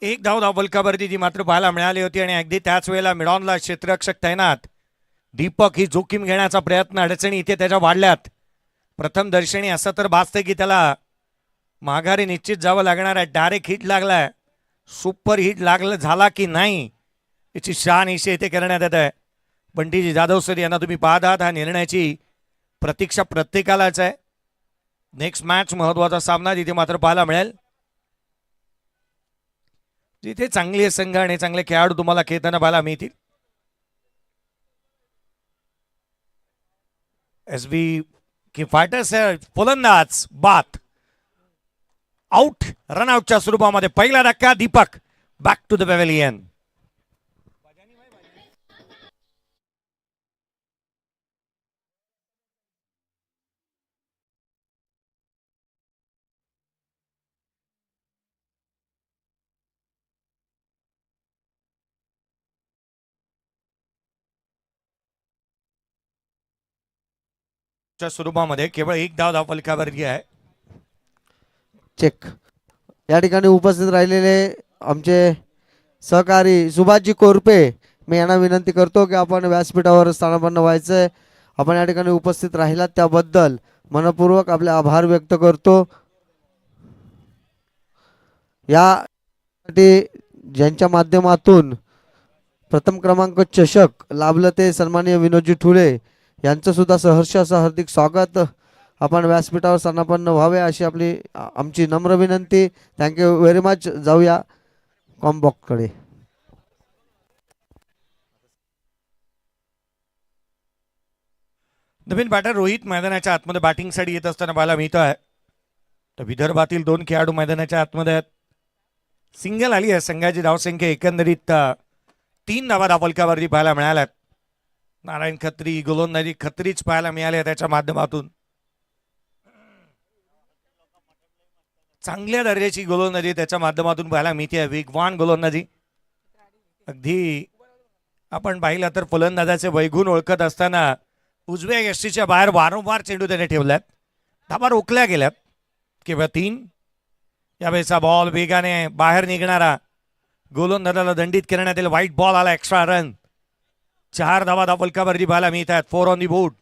एक धाव फलकावरती जी मात्र पाहायला मिळाली होती आणि अगदी त्याच वेळेला मिडॉनला क्षेत्ररक्षक तैनात. दीपक ही जोखीम घेण्याचा प्रयत्न अडचणी इथे त्याच्या वाढल्यात. प्रथम दर्शनी असं तर भासतंय की त्याला माघारी निश्चित जावं लागणार आहे. डायरेक्ट हिट लागलाय, सुपर हिट लागलं झाला की नाही याची शहानिशा इथे करण्यात येत आहे. बंटीजी जाधव सर यांना तुम्ही पाहत आहात. हा निर्णयाची प्रतीक्षा प्रत्येकालाच आहे. नेक्स्ट मॅच महत्वाचा सामना जिथे मात्र पाहायला मिळेल, जिथे चांगले संघ आणि चांगले खेळाडू तुम्हाला खेळताना पाहायला मिळतील. एसबी की फायटर्स फलंदाज बात आउट. रनआउटच्या स्वरूपामध्ये पहिला धक्का. Deepak back to the pavilion. स्वरूपामध्ये केवळ एक धाव फलकावरती आहे. चेक. या ठिकाणी उपस्थित राहिलेले आमचे सहकारी सुभाषजी कोरपे, मी यांना विनंती करतो की आपण व्यासपीठावर स्थानापन्न व्हायचंय. आपण या ठिकाणी उपस्थित राहिलात त्याबद्दल मनपूर्वक आपले आभार व्यक्त करतो. यासाठी ज्यांच्या माध्यमातून प्रथम क्रमांक चषक लाभलं ते सन्माननीय विनोदजी ठुले यांचं सुद्धा सहर्ष असं हार्दिक स्वागत. आपण व्यासपीठावर स्थानापन्न व्हावे अशी आमची नम्र विनंती. Thank you very much. जाऊया कॉम्बॉक्सकडे. नवीन बॅटर रोहित मैदानाच्या आतमध्ये बॅटिंगसाठी येत असताना पाहायला मिळतो आहे. तर विदर्भातील 2 खेळाडू मैदानाच्या आतमध्ये आहेत. सिंगल आली आहे. संघाची धावसंख्या एकंदरीत 3 धावा फलकावरती पाहायला मिळाल्यात. नारायण खत्री गोलंदाजी खत्रीच पाहायला मिळाली त्याच्या माध्यमातून. चांगल्या दर्जाची गोलंदाजी त्याच्या माध्यमातून पाहायला मिळते. वेगवान गोलंदाजी. अगदी आपण पाहिलं तर फलंदाजाचे वैगुण ओळखत असताना उजव्या यष्टीच्या बाहेर वारंवार चेंडू त्याने ठेवल्यात. धावा रोखल्या गेल्यात. केवळ 3. यावेळेचा बॉल वेगाने बाहेर निघणारा, गोलंदाजाला दंडित करण्यात येईल. व्हाईट बॉल आला. Extra run. 4 धावा फलकावरती पाहायला मिळतात. 4 ऑन दी बोर्ड.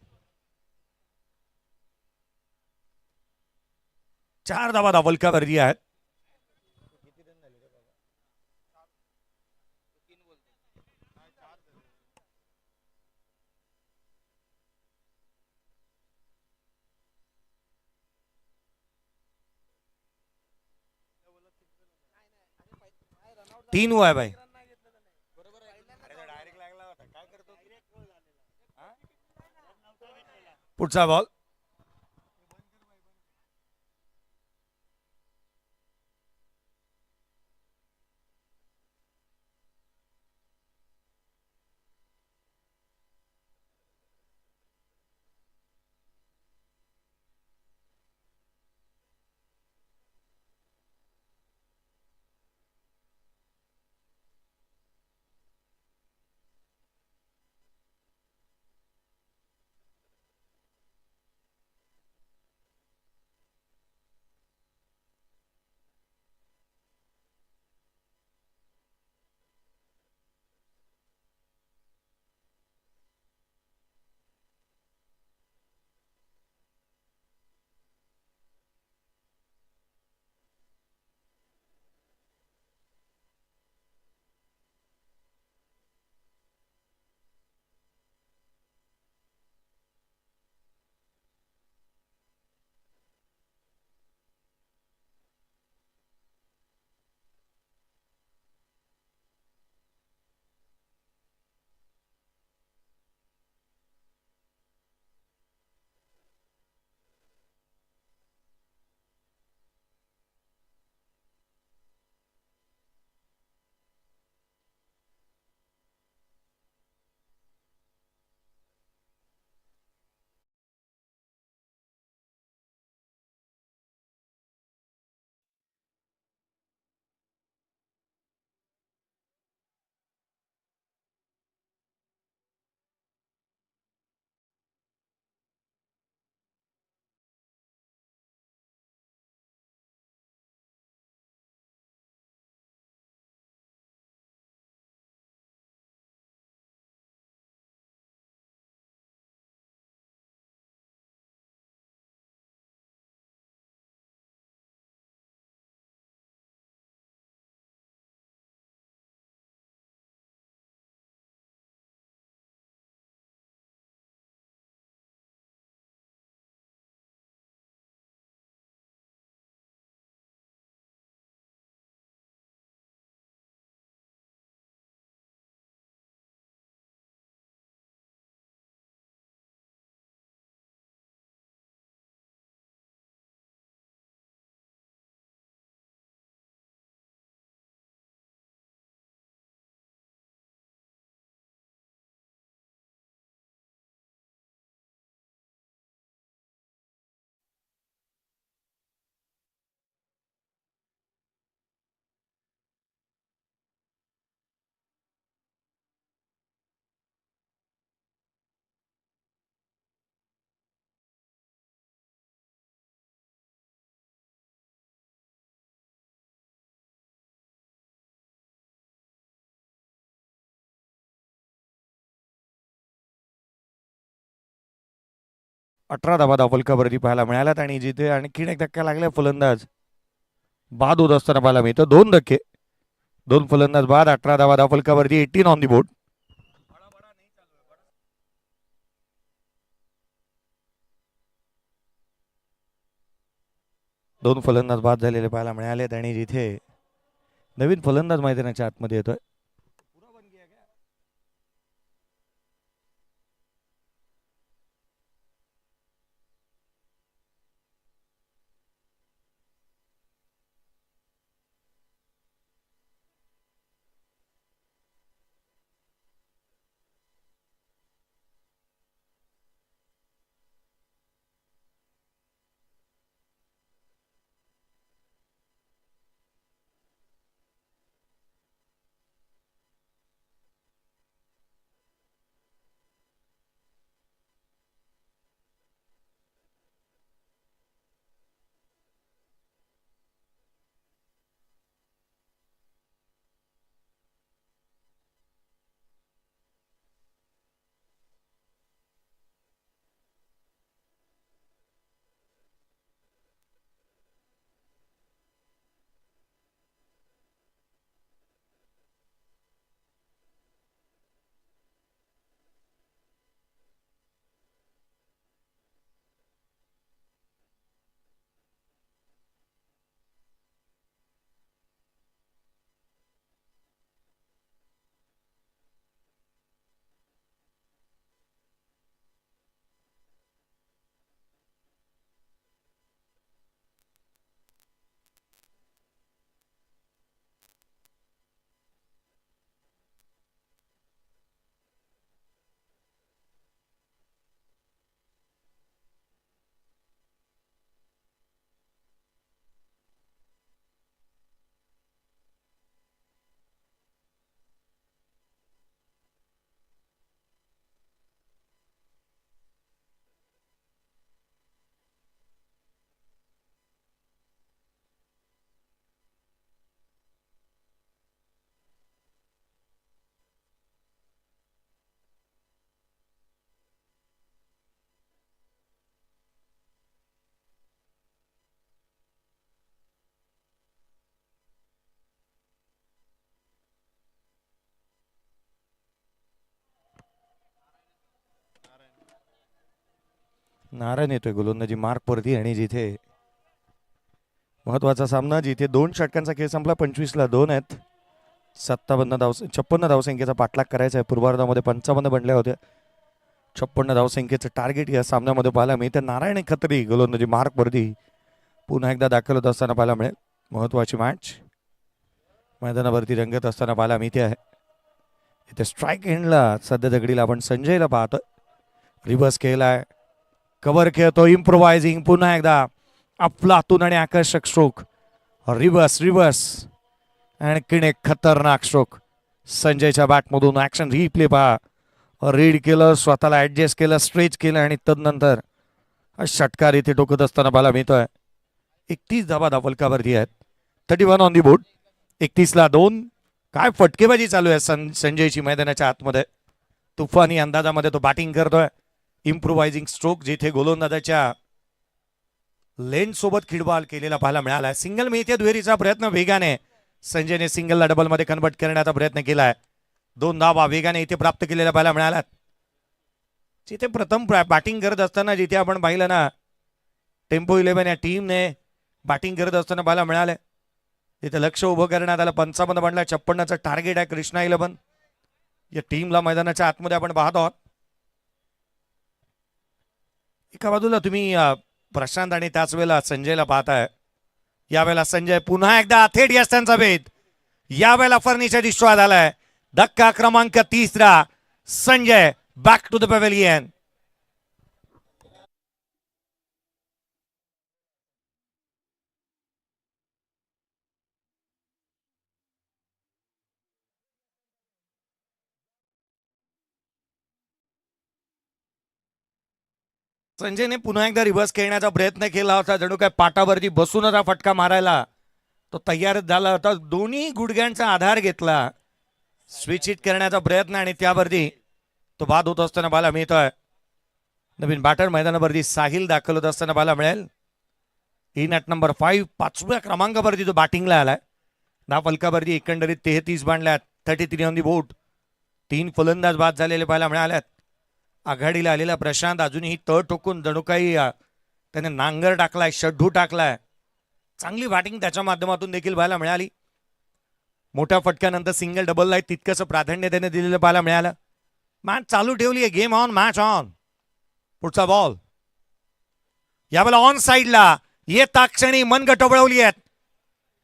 4 धावा फलकावरती आहेत. तीन हुआ है भाई. पुढचा बॉल. 18 धावा धावफलकावरती पाहायला मिळाल्यात आणि जिथे आणखीन एक धक्का लागला फलंदाज बाद होत असताना पाहायला मिळतं. 2 धक्के, 2 फलंदाज बाद. 18 धावा धावफलकावरती, 18 ऑन दी बोर्ड. दोन फलंदाज बाद झालेले पाहायला मिळालेत आणि जिथे नवीन फलंदाज मैदानाच्या आतमध्ये येतोय. नारायण येतोय गोलंदाजी मार्कवरती आणि जिथे महत्वाचा सामना, जिथे 2 षटकांचा खेळ संपला. 25ला 2 आहेत. 56 धावसंख्येचा पाठलाग करायचा आहे. पूर्वार्धामध्ये 55 बनल्या होत्या. 56 धावसंख्येचं टार्गेट या सामन्यामध्ये पाहायला मिळते. नारायण खत्री गोलंदाजी मार्कवरती पुन्हा एकदा दाखल होत असताना पाहायला मिळेल. महत्वाची मॅच मैदानावरती रंगत असताना पाहायला मिळते आहे. इथे स्ट्राईक एंडला सध्या दगडीला आपण संजयला पाहतो. रिव्हर्स केलाय, कव्हर खेळतो, इम्प्रोवायझिंग, पुन्हा एकदा अफलातून आणि आकर्षक स्ट्रोक. रिव्हर्स आणखीन एक खतरनाक स्ट्रोक संजयच्या बॅटमधून. ऍक्शन रिप्ले पहा. रीड केलं, स्वतःला ऍडजस्ट केलं, स्ट्रेच केलं आणि तदनंतर षटकार इथे टोकत असताना पाहायला मिळतोय. 31 धावा धावफलकावरती आहेत. 31 ऑन दी बोर्ड. 31ला 2. काय फटकेबाजी चालू आहे संजयची मैदानाच्या आतमध्ये. तुफानी अंदाजामध्ये तो बॅटिंग करतोय. इम्प्रोवायझिंग स्ट्रोक जिथे गोलंदाजाच्या लेन सोबत खिडबाल केलेला पाहायला मिळाला. सिंगल मिळते, दुहेरीचा प्रयत्न वेगाने संजयने सिंगलला डबल मध्ये कन्वर्ट करण्याचा प्रयत्न केलाय. 2 धावा वेगाने इथे प्राप्त केलेल्या पाहायला मिळाल्यात. जिथे प्रथम बॅटिंग करत असताना जिथे आपण पाहिलं ना, टेम्पो 11 या टीमने बॅटिंग करत असताना पाहायला मिळाले. तिथे लक्ष उभं करण्यात आलं. 55 बनला. 56चं टार्गेट आहे कृष्णा 11 या टीमला मैदानाच्या आतमध्ये आपण पाहत आहोत. एका बाजूला तुम्ही प्रशांत आणि त्याच वेळेला संजयला पाहताय. यावेळेला संजय पुन्हा एकदा थेट यष्टांचा भेद. यावेळेला फर्निचर डिस्ट्रॉय झालाय. धक्का क्रमांक 3. Sanjay back to the pavilion. संजयने पुन्हा एकदा रिव्हर्स खेळण्याचा प्रयत्न केला होता. जणू काय पाटावरती बसूनच हा फटका मारायला तो तयारच झाला होता. दोन्ही गुडघ्यांचा आधार घेतला, स्विच हिट करण्याचा प्रयत्न आणि त्यावरती तो बाद होत असताना पाहायला मिळतोय. नवीन बॅटर मैदानावरती साहिल दाखल होत असताना पाहायला मिळेल. इन ॲट नंबर 5 5व्या क्रमांकावरती तो बॅटिंगला आलाय. धाव फलकावरती एकंदरीत 33 बांधल्यात. 33 ऑन दी बोर्ड. 3 फलंदाज बाद झालेले पाहायला मिळाल्यात. आघाडीला आलेला प्रशांत अजूनही तळ ठोकून जणू काही त्याने नांगर टाकलाय, शड्डू टाकलाय. चांगली बॅटिंग त्याच्या माध्यमातून देखील पाहायला मिळाली. मोठ्या फटक्यानंतर सिंगल डबल लाईट तितकंसं प्राधान्य त्याने दिलेलं पाहायला मिळालं. मॅच चालू ठेवली आहे. Game on, match on. पुढचा बॉल यावेळेला ऑन साईडला येता क्षणी मन गटवळवली आहेत.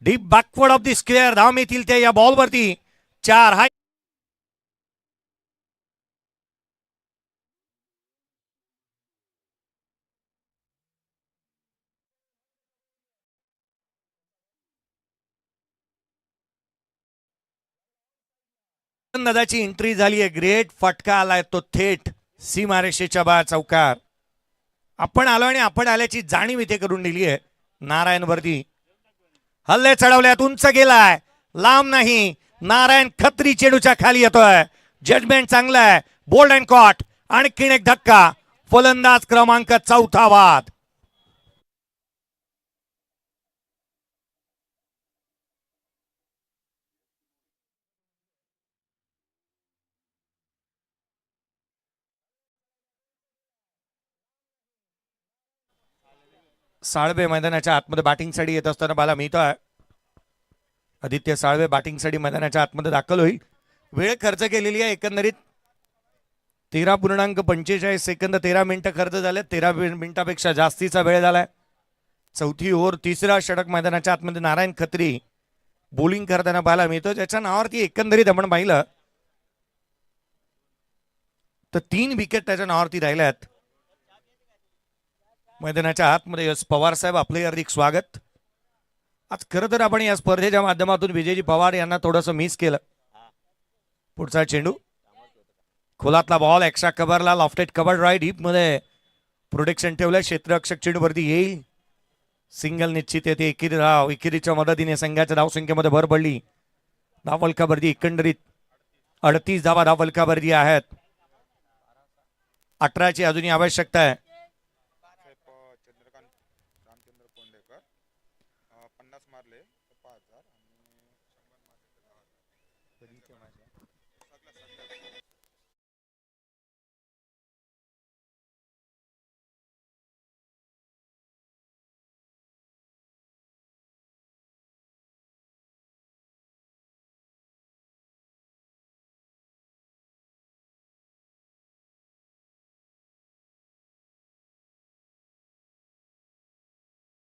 Deep backward of the square धाव मिळतील त्या या बॉलवरती. 4 हाय नदाची एंट्री झाली आहे. ग्रेट फटका आलाय तो थेट सीमारेषेच्या बाहेर चौकार. आपण आलो आणि आपण आल्याची जाणीव इथे करून दिली आहे. नारायण वरती हल्ले चढवल्यात. उंच गेलाय, लांब नाही. नारायण खत्री चेंडूच्या खाली येतोय. जजमेंट चांगलं आहे. Bowled and caught. आणखीन एक धक्का. फलंदाज क्रमांक 4 बाद. साळवे मैदानाच्या आतमध्ये बॅटिंगसाठी येत असताना मला मिळतोय. आदित्य साळवे बॅटिंगसाठी मैदानाच्या आतमध्ये दाखल होईल. वेळ खर्च केलेली आहे एकंदरीत 13.45 सेकंद. 13 मिनिटं खर्च झाले. 13 मिनिटापेक्षा जास्तीचा वेळ झालाय. चौथी ओव्हर तिसरा षटक मैदानाच्या आतमध्ये नारायण खत्री बॉलिंग करताना पाहायला मिळतो. ज्याच्या नावावरती एकंदरीत आपण पाहिलं तर 3 विकेट त्याच्या नावावरती राहिल्यात. मैदानाच्या आतमध्ये यश पवार साहेब आपले हार्दिक स्वागत. आज खरं तर आपण या स्पर्धेच्या माध्यमातून विजयजी पवार यांना थोडंसं मिस केलं. पुढचा चेंडू खोलातला बॉल एक्स्ट्रा कव्हरला. लॉफ्टेड कव्हर राईट डीप मध्ये प्रोटेक्शन ठेवलं. क्षेत्ररक्षक चेंडूवरती येईल. सिंगल निश्चित येते. एकेरीच्या मदतीने संघाच्या धावसंख्येमध्ये भर पडली. धावफलकावरती एकंदरीत 38 धावा धावफलकावरती आहेत. 18ची अजूनही आवश्यकता आहे.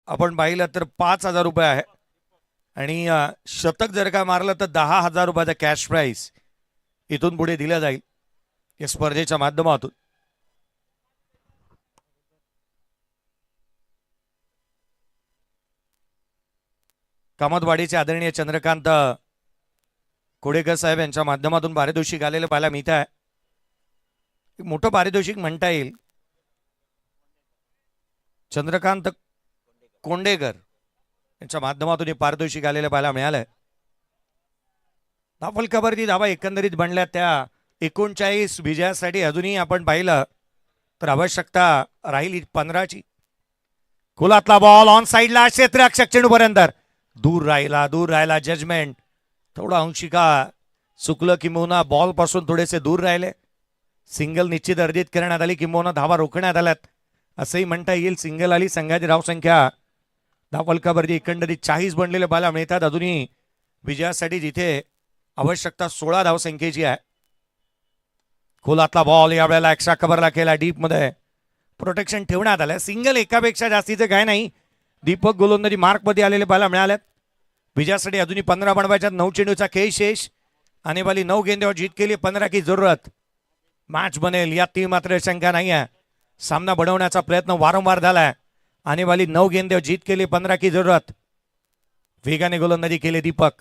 आपण पाहिलं तर 5,000 रुपये आहे आणि शतक जर का मारलं तर 10,000 रुपयाचा कॅश प्राइज इथून पुढे दिला जाईल या स्पर्धेच्या माध्यमातून. कामतवाडीचे आदरणीय चंद्रकांत कोडेकर साहेब यांच्या माध्यमातून पारितोषिक आलेलं पाहायला मिळत आहे. मोठं पारितोषिक म्हणता येईल. चंद्रकांत कोंडेकर यांच्या माध्यमातून हे पारितोषिक आलेलं पाहायला मिळालंय. धावफलकावरती धावा एकंदरीत बनल्या त्या 39 विजयासाठी अजूनही आपण पाहिलं तर आवश्यकता राहील 15ची. खोलातला बॉल ऑन साईडला. क्षेत्ररक्षक चेंडूपर्यंत दूर राहिला. जजमेंट थोडा अंशिका चुकलं किंबहुना बॉल पासून थोडेसे दूर राहिले. सिंगल निश्चित अर्जित करण्यात आली किंबहुना धावा रोखण्यात आल्यात असंही म्हणता येईल. सिंगल आली. संघाची धावसंख्या धावफलकावरती एकंदरीत 40 बनलेले पाहायला मिळतात. अजूनही विजयासाठी जिथे आवश्यकता 16 धावसंख्येची आहे. खोलातला बॉल यावेळेला एक्स्ट्रा कव्हरला केला. डीप मध्ये प्रोटेक्शन ठेवण्यात आलं. सिंगल एकापेक्षा जास्तीचं काय नाही. दीपक गोलंदाजी मार्क मध्ये आलेले पाहायला मिळाल्यात. विजयासाठी अजूनही 15 बनवायच्यात. 9 चेंडूचा खेळ शेष. आने वाली 9 गेंदेवर जीत के लिए 15 की जरूरत. मॅच बनेल यातही मात्र शंका नाही आहे. सामना बनवण्याचा प्रयत्न वारंवार झालाय. आने वाली 9 गेंदेवर जीत के लिए 15 की जरूरत. वेगाने गोलंदाजी केली दीपक.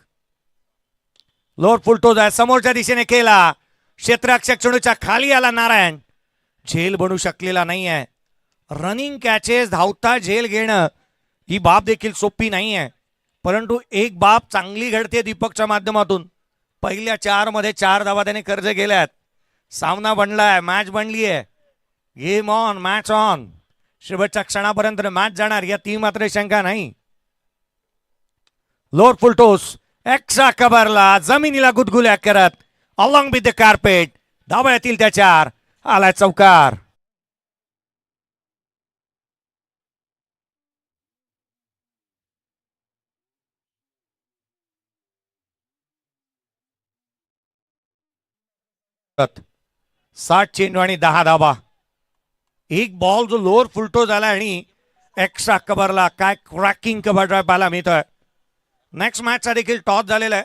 लोअर फुलटोज आहे. समोरच्या दिशेने केला. क्षेत्ररक्षक चेंडूच्या खाली आला नारायण. झेल बनू शकलेला नाही आहे. रनिंग कॅचेस धावता झेल घेणं ही बाब देखील सोपी नाही आहे. परंतु एक बाब चांगली घडते दीपकच्या माध्यमातून. पहिल्या 4 मध्ये 4 धावा त्याने कर्ज गेल्यात. सामना बनलाय. मॅच बनली आहे. Game on match on. शेवटच्या क्षणापर्यंत मॅच जाणार यातही मात्र शंका नाही. लोअर फुल टोस एक्स्ट्रा कव्हरला जमिनीला गुदगुल्या करत अलॉंग विथ द कार्पेट धावा येतील त्याच्यावर. आलाय चौकार. साठ चेंडू आणि 10 धावा. एक बॉल जो लोअर फुलटो झाला आणि एक्स्ट्रा कव्हरला काय क्रॅकिंग कव्हर ड्राईव्ह पाहायला मिळतोय. नेक्स्ट मॅचचा देखील टॉस झालेला आहे.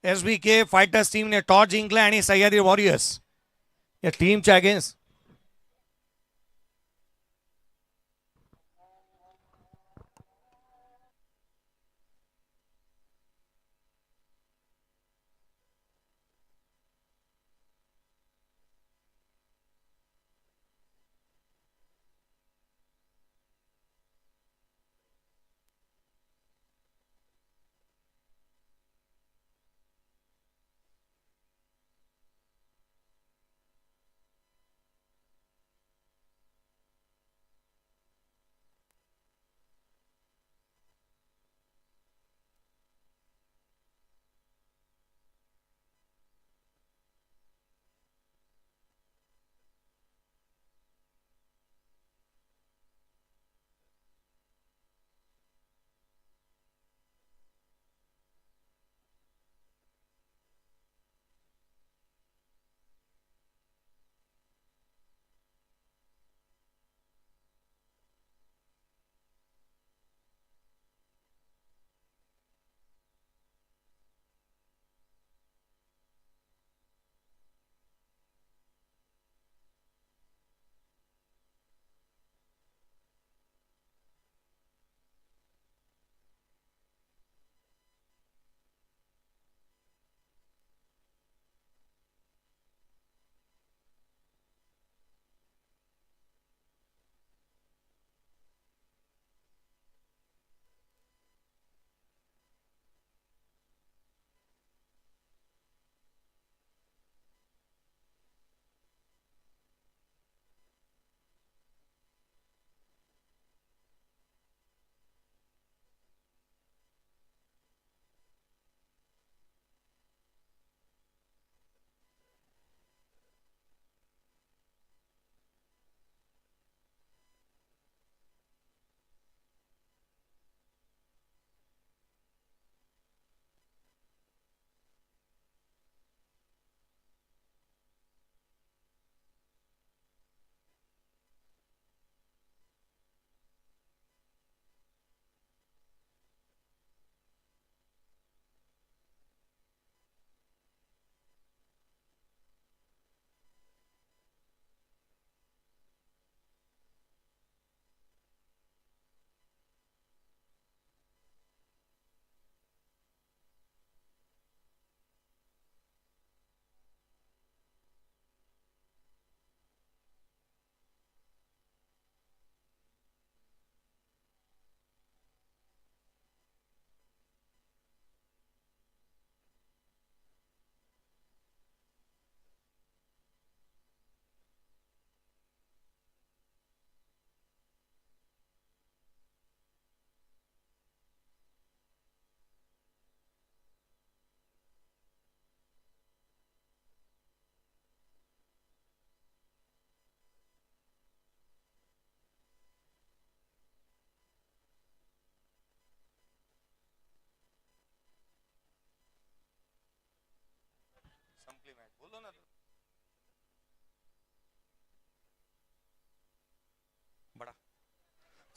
SBK फायटर्स टीमने टॉस जिंकला आणि सह्याद्री वॉरियर्स या टीमच्या अगेन्स्ट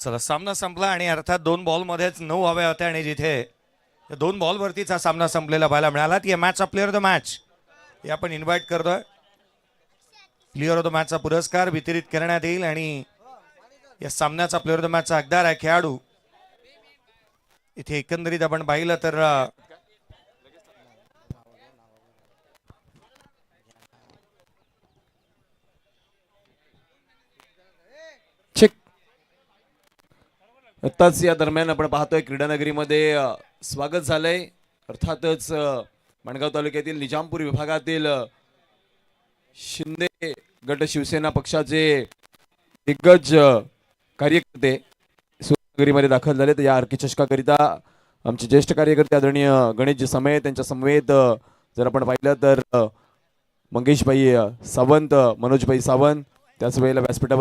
चला सामना संपला आणि अर्थात 2 बॉल मध्येच 9 हव्या होत्या आणि जिथे 2 बॉल वरतीच हा सामना संपलेला पाहायला मिळाला. ती मॅचचा प्लेअर ऑफ द मॅच हे आपण इन्व्हाइट करतोय. प्लेअर ऑफ द मॅचचा पुरस्कार वितरित करण्यात येईल आणि या सामन्याचा प्लेअर ऑफ द मॅचचा हकदार आहे खेळाडू. इथे एकंदरीत आपण पाहिलं तर चेक. आत्ताच या दरम्यान आपण पाहतोय क्रीडानगरीमध्ये स्वागत झालंय. अर्थातच माणगाव तालुक्यातील निजामपूर विभागातील शिंदे गट शिवसेना पक्षाचे दिग्गज कार्यकर्ते सुरनगरीमध्ये दाखल झाले. तर या आरके चषकाकरिता आमचे ज्येष्ठ कार्यकर्ते आदरणीय गणेशजी समेत त्यांच्या समवेत जर आपण पाहिलं तर मंगेशभाई सावंत, मनोजभाई सावंत, त्याच वेळेला व्यासपीठावर